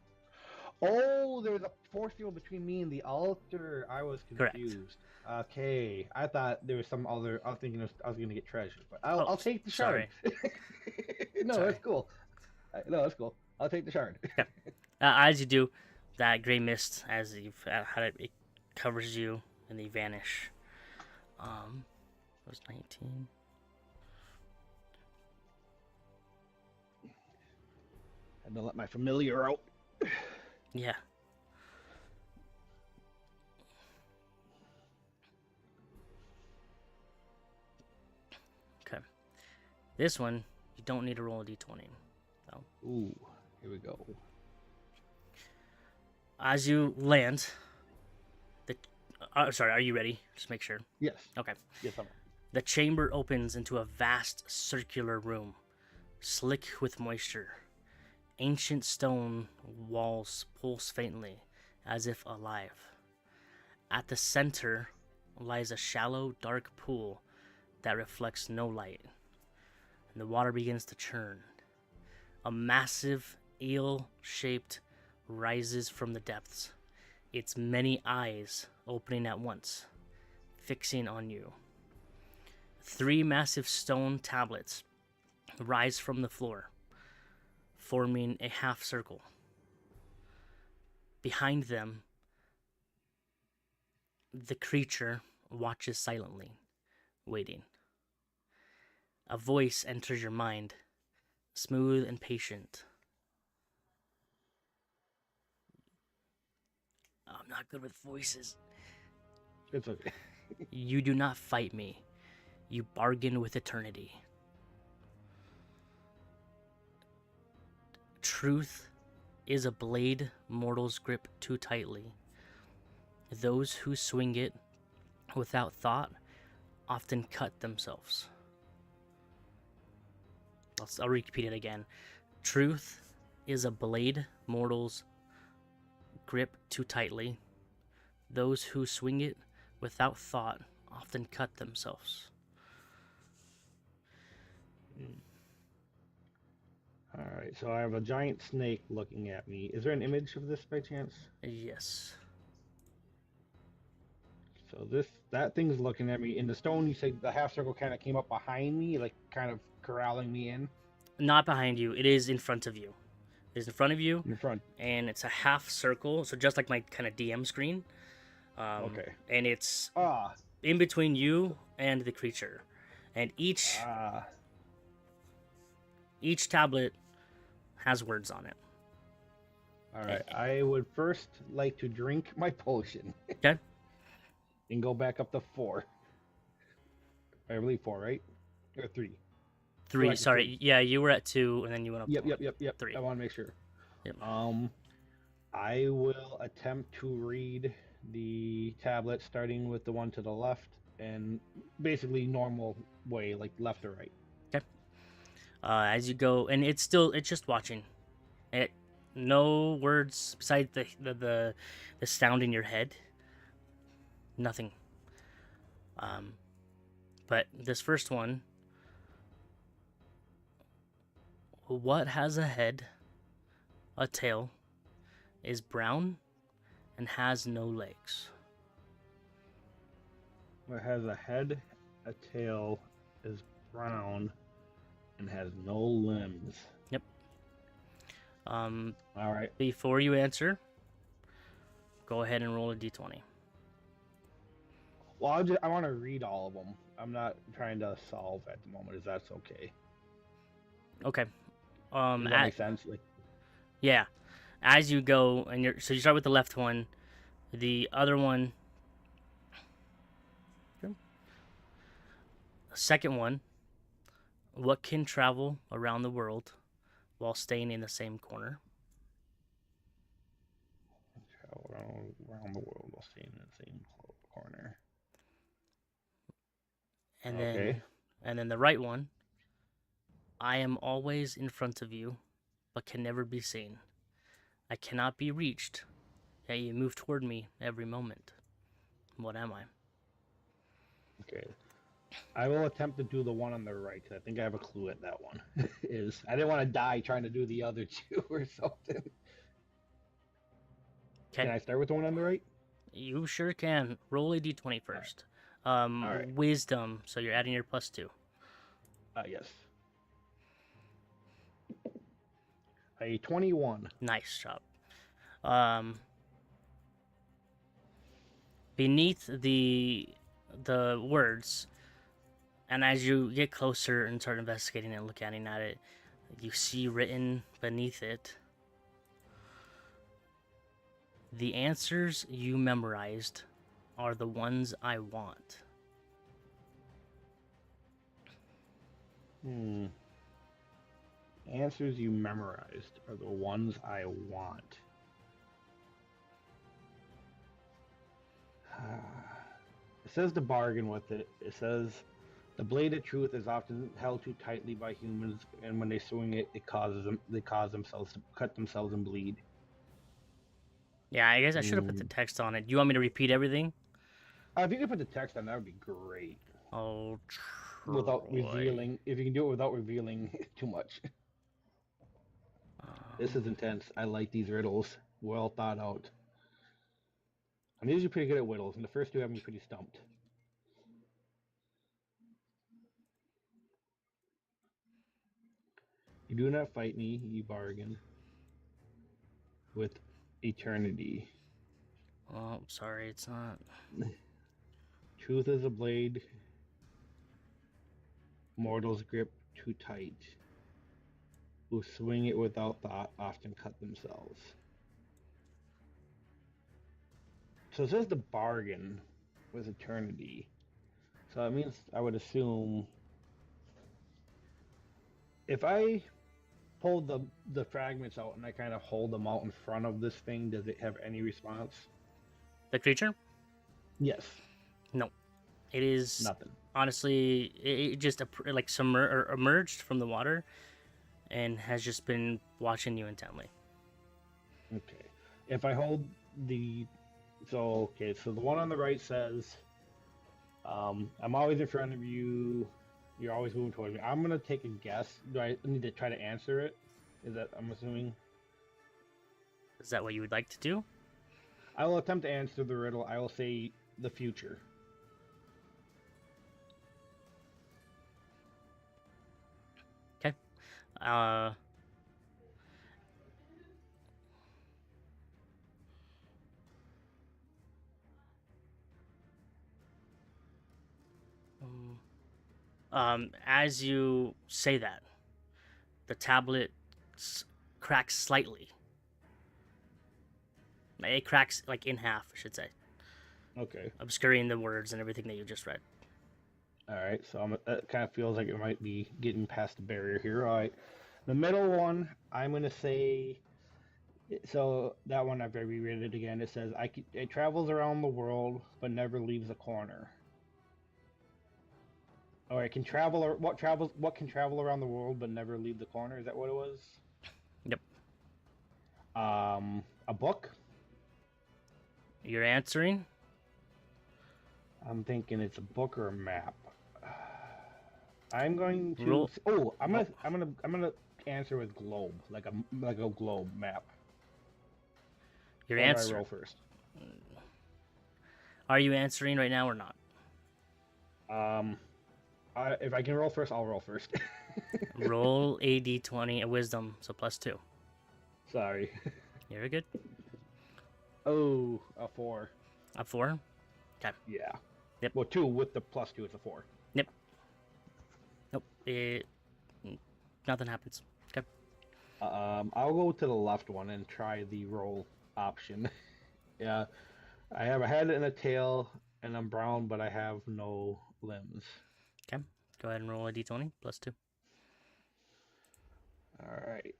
Oh, there's a force field between me and the altar. I was confused. Correct. Okay, I thought there was some other. I was thinking I was going to get treasure, but I'll take the shard. No, sorry. That's cool. No, that's cool. I'll take the shard. Okay. As you do, that gray mist, as you've had it covers you, and they vanish. It was 19. Had to let my familiar out. Yeah. Okay. This one, you don't need to roll a d20. So. Ooh, here we go. As you land, sorry, are you ready? Just make sure. Yes. Okay. Yes, I'm. The chamber opens into a vast circular room, slick with moisture. Ancient stone walls pulse faintly, as if alive. At the center lies a shallow, dark pool that reflects no light, and the water begins to churn. A massive eel-shaped rises from the depths, its many eyes opening at once, fixing on you. 3 massive stone tablets rise from the floor, forming a half circle. Behind them, the creature watches silently, waiting. A voice enters your mind, smooth and patient. I'm not good with voices. It's okay. You do not fight me. You bargain with eternity. Truth is a blade mortals grip too tightly. Those who swing it without thought often cut themselves. I'll repeat it again. Truth is a blade mortals grip too tightly. Those who swing it without thought often cut themselves. All right, so I have a giant snake looking at me. Is there an image of this by chance? Yes. So that thing's looking at me. In the stone, you say the half circle kind of came up behind me, like kind of corralling me in. Not behind you. It is in front of you. It is in front of you. In front. And it's a half circle, so just like my kind of DM screen. Okay. And it's Ah. in between you and the creature. And each tablet has words on it. All right. I would first like to drink my potion. Okay. And go back up to 4. I believe 4, right? Or 3. 3. Sorry. Yeah, you were at 2, and then you went up. Yep. 3. I want to make sure. Yep. I will attempt to read the tablet, starting with the one to the left, and basically normal way, like left or right. Okay. As you go, and it's just watching. No words besides the sound in your head. Nothing. But this first one. What has a head, a tail, is brown, and has no legs? What has a head, a tail, is brown, and has no limbs. Yep. All right. Before you answer, go ahead and roll a d20. Well, I want to read all of them. I'm not trying to solve at the moment. Is that okay? Okay. Does that make sense? Like, yeah. As you go, and you start with the left one, the other one. Okay. The second one. What can travel around the world while staying in the same corner? Travel around the world while staying in the same corner. And then the right one. I am always in front of you, but can never be seen. I cannot be reached, yet you move toward me every moment. What am I? Okay. I will attempt to do the one on the right, because I think I have a clue at that one. I didn't want to die trying to do the other 2 or something. Okay. Can I start with the one on the right? You sure can. Roll a d20 first. Right. Wisdom, so you're adding your +2. Yes. A 21. Nice job. Beneath the words, and as you get closer and start investigating and looking at it, you see written beneath it, The answers you memorized are the ones I want. Answers you memorized are the ones I want. It says to bargain with it. It says the blade of truth is often held too tightly by humans, and when they swing it, they cause themselves to cut themselves and bleed. Yeah, I guess I should have put the text on it. Do you want me to repeat everything? If you could put the text on, that would be great. Oh, without revealing, if you can do it without revealing too much. This is intense. I like these riddles. Well thought out. I'm usually pretty good at riddles, and the first two have me pretty stumped. You do not fight me, you bargain with eternity. Oh, sorry, it's not. Truth is a blade. Mortals grip too tight. Who swing it without thought often cut themselves. So it says the bargain with eternity. So that means I would assume if I pull the fragments out and I kind of hold them out in front of this thing, does it have any response? The creature? Yes. No. It is nothing. Honestly, it just like emerged from the water and has just been watching you intently. Okay. If I hold the so the one on the right says I'm always in front of you. You're always moving towards me. I'm gonna take a guess. Do I need to try to answer it? Is that I'm assuming? Is that what you would like to do? I will attempt to answer the riddle. I will say the future. Okay. As you say that, the tablet cracks slightly. It cracks like in half, I should say. Okay. Obscuring the words and everything that you just read. All right, so it kind of feels like it might be getting past the barrier here. All right, the middle one, I'm gonna say. So that one I've reread it again. It says it travels around the world but never leaves a corner. Or it can travel or what can travel around the world but never leave the corner. Is that what it was? Yep. A book. You're answering? I'm thinking it's a book or a map. I'm going to. Roll. Oh, I'm gonna answer with globe, like a globe map. Your Or answer. I roll first. Are you answering right now or not? If I can roll first, I'll roll first. Roll a d20, a wisdom, so +2. Sorry. You're good. Oh, a 4. A 4? Okay. Yeah. Yep. Well, 2 with the +2, it's a 4. Yep. Nope. Nothing happens. Okay. I'll go to the left one and try the roll option. Yeah. I have a head and a tail, and I'm brown, but I have no limbs. Okay. Go ahead and roll a d20, +2. Alright.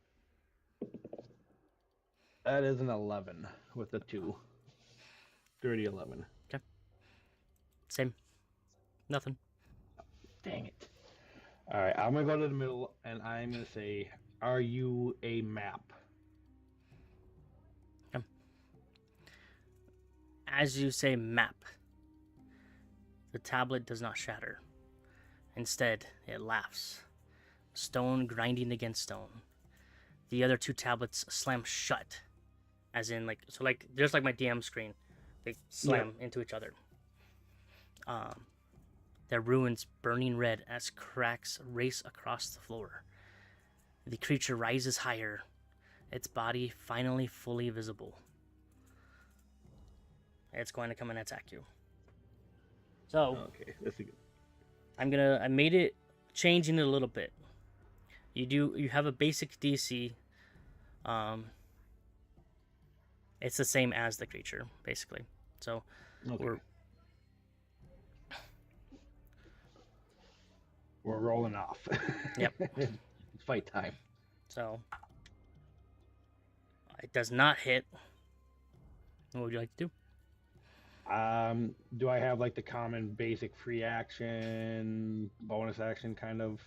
That is an 11 with a 2. 30, 11. Okay. Same. Nothing. Dang it. Alright, I'm going to go to the middle, and I'm going to say, are you a map? Okay. As you say map, the tablet does not shatter. Instead, it laughs. Stone grinding against stone. The other 2 tablets slam shut. As in, just like my DM screen. They slam into each other. Their ruins burning red as cracks race across the floor. The creature rises higher, its body finally fully visible. It's going to come and attack you. So, okay, that's good. I made it, changing it a little bit. You have a basic DC. It's the same as the creature, basically. So Okay. We're rolling off. Yep. It's fight time. So it does not hit. What would you like to do? Do I have like the common basic free action, bonus action kind of?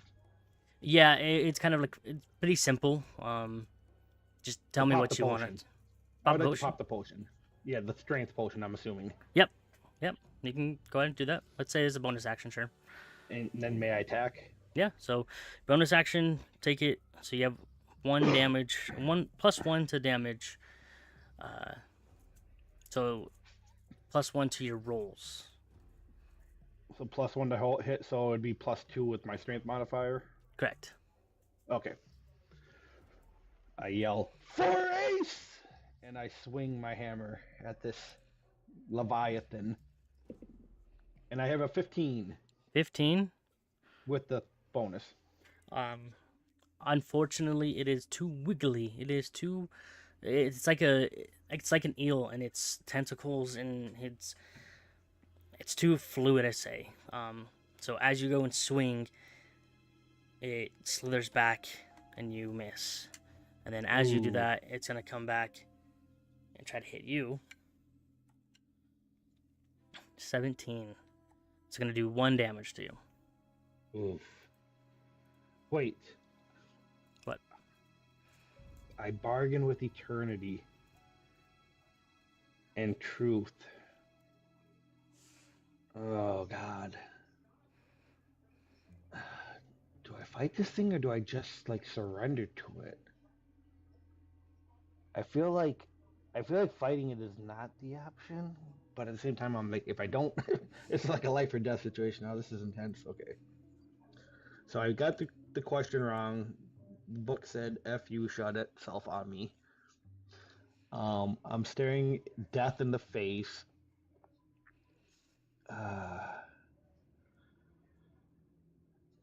Yeah, it's kind of like it's pretty simple. Just tell me pop what the you potion. want. I Pop would a like to potion. pop the potion. Yeah, the strength potion, I'm assuming. Yep. You can go ahead and do that. Let's say it's a bonus action, sure. And then may I attack? Yeah. So bonus action, take it. So you have 1 damage, 1+1 to damage. So +1 to your rolls. So +1 to hit, so it'd be +2 with my strength modifier. Correct. Okay. I yell, "For ace!" and I swing my hammer at this Leviathan. And I have a 15. 15. With the bonus. Unfortunately, it is too wiggly. It's like an eel, and its tentacles and it's too fluid, I say. So as you go and swing, it slithers back, and you miss. And then as you do that, it's gonna come back and try to hit you. 17. It's gonna do 1 damage to you. Oof. Wait. What? I bargain with eternity and truth. Oh, God. Do I fight this thing or do I just like surrender to it? I feel like fighting it is not the option, but at the same time I'm like, if I don't, it's like a life or death situation. Oh, this is intense. Okay. So I got the question wrong. The book said F you shot itself on me. I'm staring death in the face.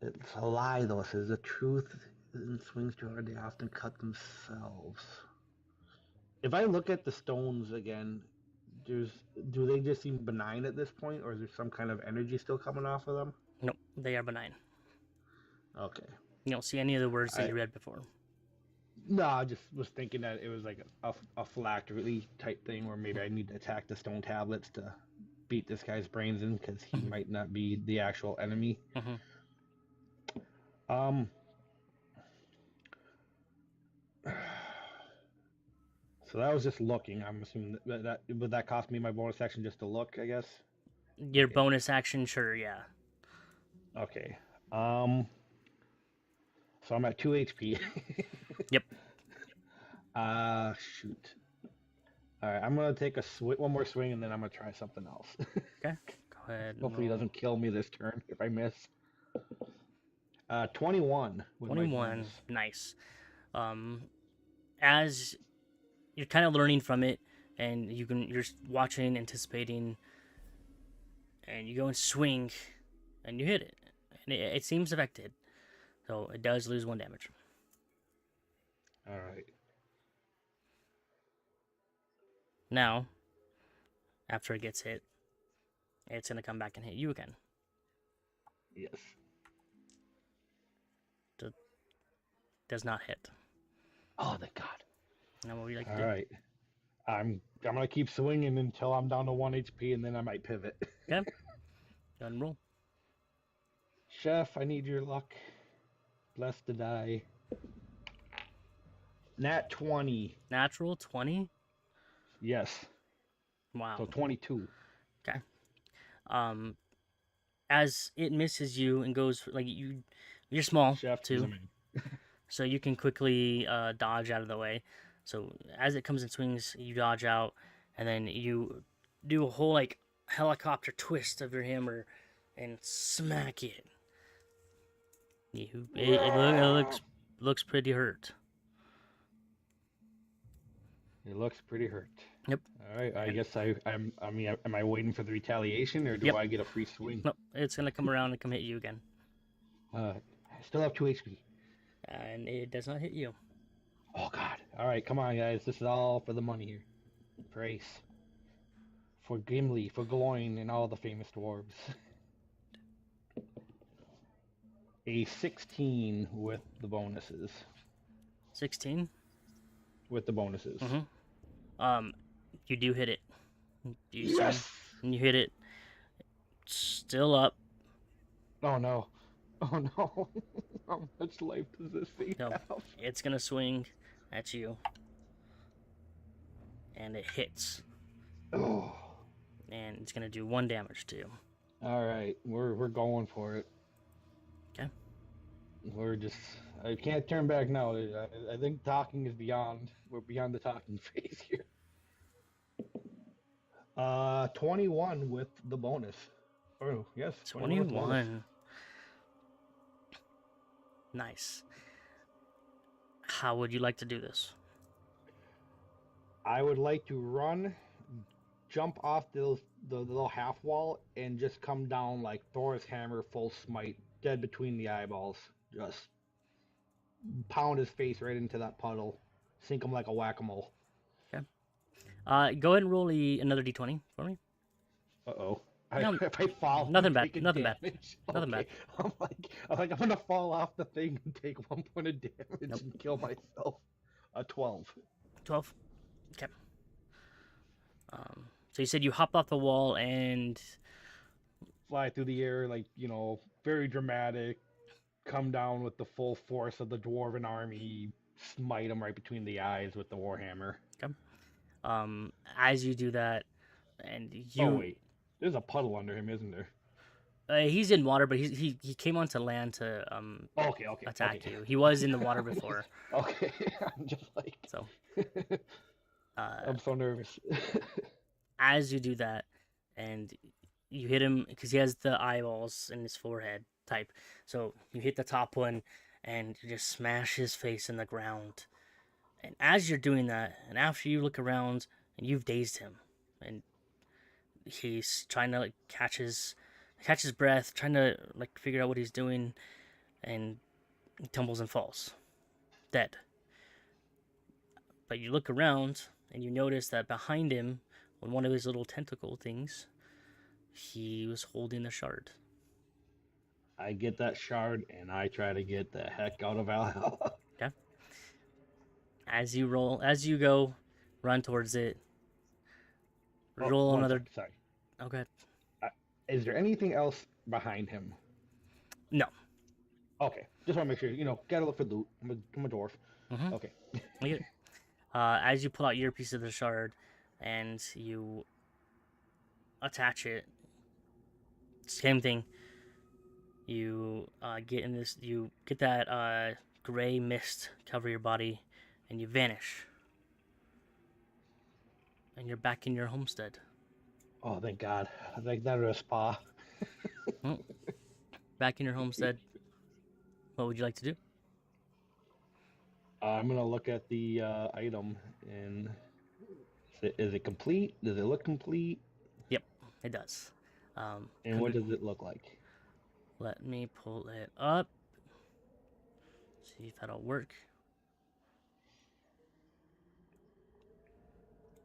It's a lie though. It says the truth and swings too hard, they often cut themselves. If I look at the stones again, do they just seem benign at this point, or is there some kind of energy still coming off of them? Nope, they are benign. Okay. You don't see any of the words that you read before. No, I just was thinking that it was like a phylactery type thing where maybe I need to attack the stone tablets to beat this guy's brains in because he might not be the actual enemy. So that was just looking. I'm assuming that would that cost me my bonus action just to look, I guess? Your bonus action, sure, yeah. Okay. So I'm at 2 HP. Yep. Shoot. All right, I'm gonna take one more swing, and then I'm gonna try something else. Okay. Go ahead. Hopefully, he doesn't kill me this turn if I miss. 21. 21. Nice. As you're kind of learning from it, and you're watching, anticipating, and you go and swing, and you hit it, and it seems affected, so it does lose 1 damage. All right. Now, after it gets hit, it's gonna come back and hit you again. Yes. Does not hit. Oh, thank God. Now what would you like to do? All right. I'm gonna keep swinging until I'm down to 1 HP, and then I might pivot. Okay. Go ahead and roll. Chef, I need your luck. Bless the die. Nat 20. Natural 20. Yes. Wow. So 22. Okay. As it misses you and goes like you're small Chef too, so you can quickly dodge out of the way. So as it comes and swings, you dodge out, and then you do a whole like helicopter twist of your hammer and smack it. It looks pretty hurt. It looks pretty hurt. Yep. All right. I guess am I waiting for the retaliation, or do I get a free swing? Nope. It's gonna come around and come hit you again. I still have 2 HP. And it does not hit you. Oh God! All right, come on, guys. This is all for the money here. For Ace. For Gimli, for Gloin, and all the famous dwarves. A 16 with the bonuses. 16. With the bonuses. You do hit it. You Yes! and you hit it. Still up. Oh no. Oh no. How much life does this thing No, have? it's gonna swing at you, and it hits, Oh. and it's gonna do 1 damage to you. All right, we're going for it. Okay. We're just. I can't turn back now. I think talking is beyond. We're beyond the talking phase here. 21 with the bonus. Oh yes, 21 with the bonus. 21. Nice. How would you like to do this? I would like to run, jump off the little half wall, and just come down like Thor's hammer, full smite, dead between the eyeballs. Just pound his face right into that puddle, sink him like a whack-a-mole. Okay. Go ahead and roll another d20 for me. Uh-oh. No, If I fall, nothing bad. take a Nothing bad. damage. Nothing bad. I'm gonna fall off the thing and take 1 point of damage Nope. and kill myself. A 12. 12. Okay. So you said you hopped off the wall and Fly through the air, like, very dramatic. Come down with the full force of the dwarven army. Smite him right between the eyes with the warhammer. okay. As you do that, and Oh you wait, there's a puddle under him, isn't there? he's in water, but he came onto land to Okay. attack you. He was in the water before. Okay, I'm just like. So I'm so nervous. as you do that, and you hit him because he has the eyeballs in his forehead type. So you hit the top one, and you just smash his face in the ground. And as you're doing that, and after you look around, and you've dazed him, and he's trying to like catch his breath, trying to like figure out what he's doing, and he tumbles and falls, dead. But you look around and you notice that behind him, on one of his little tentacle things, he was holding the shard. I get that shard and I try to get the heck out of Valhalla. Okay. As you go, run towards it. Roll another. Sorry. Okay. Is there anything else behind him? No. Okay. Just want to make sure. Gotta look for loot. I'm a dwarf. Mm-hmm. Okay. As you pull out your piece of the shard and you attach it, same thing. You get that gray mist cover your body, and you vanish, and you're back in your homestead. Oh, thank God! I think that was a spa. Back in your homestead. What would you like to do? I'm gonna look at the item and is it complete? Does it look complete? Yep, it does. And what does it look like? Let me pull it up. See if that'll work.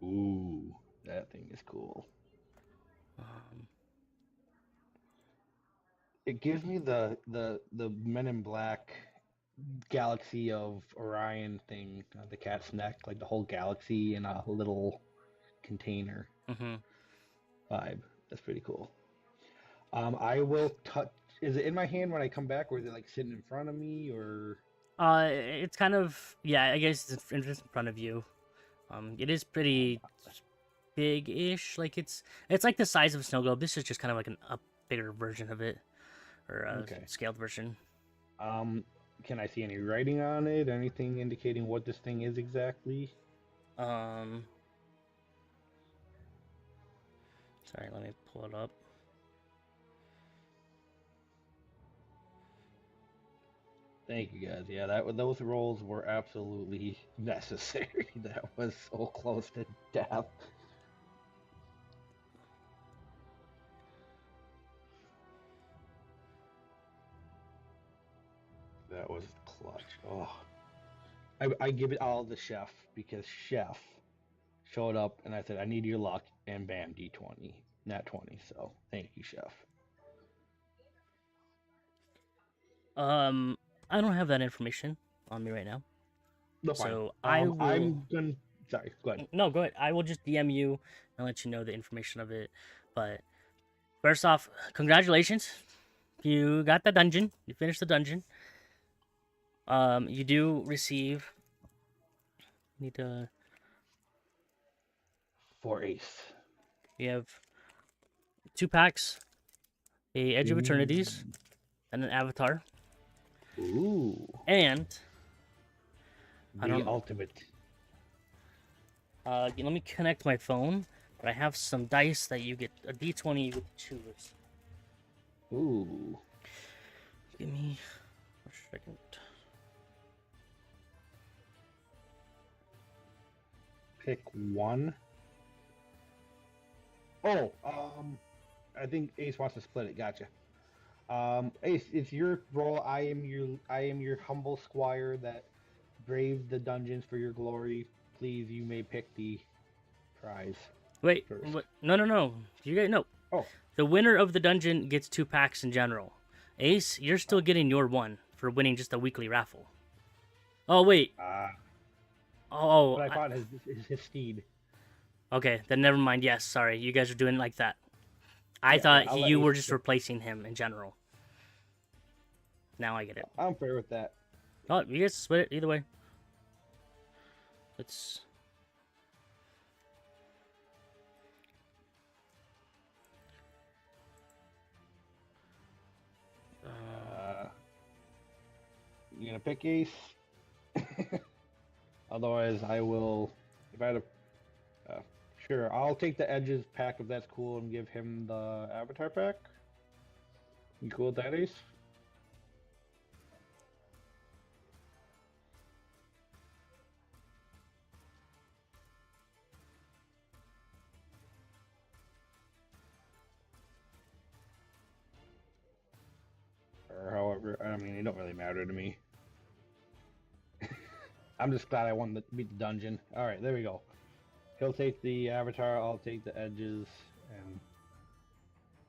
Ooh, that thing is cool. It gives me the Men in Black Galaxy of Orion thing, the cat's neck, like the whole galaxy in a little container vibe. That's pretty cool. I will touch. Is it in my hand when I come back, or is it like sitting in front of me, or? It's kind of, yeah, I guess it's in front of you. It is pretty big-ish. Like it's like the size of a snow globe. This is just kind of like a bigger version of it, or a scaled version. Can I see any writing on it? Anything indicating what this thing is exactly? Sorry, let me pull it up. Thank you guys. Yeah, those rolls were absolutely necessary. That was so close to death. That was clutch. Oh, I give it all to Chef because Chef showed up, and I said, I need your luck, and bam, D20, nat 20. So thank you, Chef. I don't have that information on me right now. No, fine. So I will. I'm gonna. Sorry, go ahead. No, go ahead. I will just DM you and let you know the information of it. But first off, congratulations. You got the dungeon. You finished the dungeon. You do receive. Need to. For Ace. You have 2 packs, a Edge of Eternities, and an Avatar. Ooh. And The ultimate. let me connect my phone. But I have some dice that you get a D20 with choose. Ooh. Give me a second. Pick one. Oh, I think Ace wants to split it. Gotcha. Ace, it's your role. I am your humble squire that braved the dungeons for your glory. Please, you may pick the prize. Wait, first. what? No. You guys, no. Oh. The winner of the dungeon gets 2 packs in general. Ace, you're still getting your one for winning just a weekly raffle. Oh, wait. But I thought his steed. Okay, then never mind. Yes, sorry. You guys are doing it like that. I thought you were just replacing him in general. Now I get it. I'm fair with that. Oh, you guys split it either way. Let's... You gonna pick Ace? Otherwise, I will. If I had a, sure, I'll take the Edges pack if that's cool, and give him the Avatar pack. You cool with that, Ace? Or however, I mean, it don't really matter to me. I'm just glad I won the beat the dungeon. All right, there we go. He'll take the Avatar. I'll take the Edges,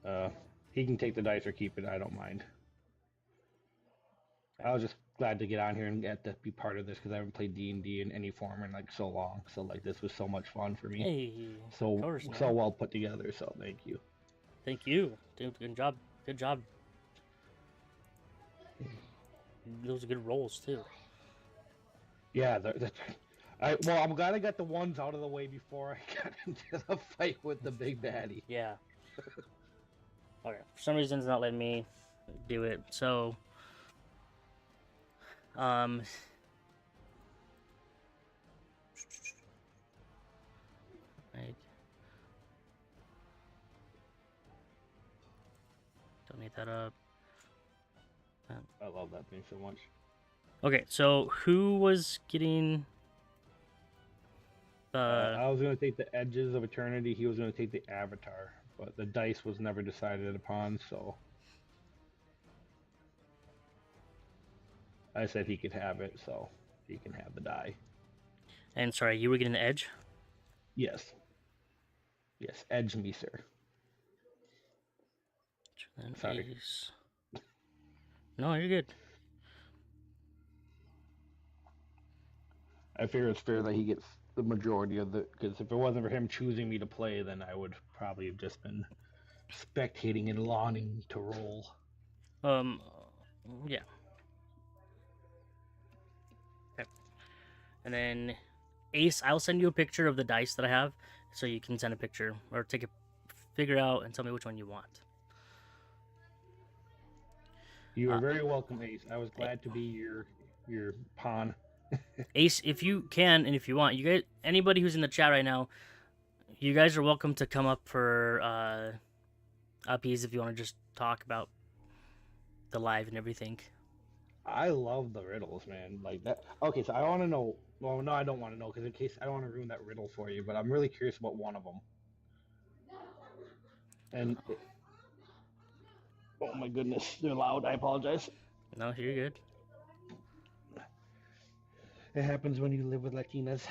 and he can take the dice or keep it. I don't mind. I was just glad to get on here and get to be part of this because I haven't played D&D in any form in like so long. So like this was so much fun for me. Hey, so course, so well put together. So thank you. Thank you. Dude, good job. Good job. Those are good rolls too. Yeah, well, I'm glad I got the ones out of the way before I got into the fight with the big baddie. Yeah. Okay. For some reason, it's not letting me do it. So, I don't need that up. I love that thing so much. Okay, so who was getting the... I was going to take the Edges of Eternity. He was going to take the Avatar, but the dice was never decided upon, so I said he could have it, so he can have the die. And sorry, you were getting the Edge? Yes. Yes, edge me, sir. Sorry. No, you're good. I figure it's fair that he gets the majority of the... Because if it wasn't for him choosing me to play, then I would probably have just been spectating and longing to roll. Yeah. Okay. And then, Ace, I'll send you a picture of the dice that I have, so you can send a picture, or figure out and tell me which one you want. You are very welcome, Ace. I was glad to be your pawn. Ace, if you can and if you want, you guys, anybody who's in the chat right now, you guys are welcome to come up for uppies if you want to just talk about the live and everything. I love the riddles, man. Like that. Okay, so I want to know. Well, no, I don't want to know because in case I don't want to ruin that riddle for you, but I'm really curious about one of them. And oh my goodness, they're loud. I apologize. No, you're good. It happens when you live with Latinas.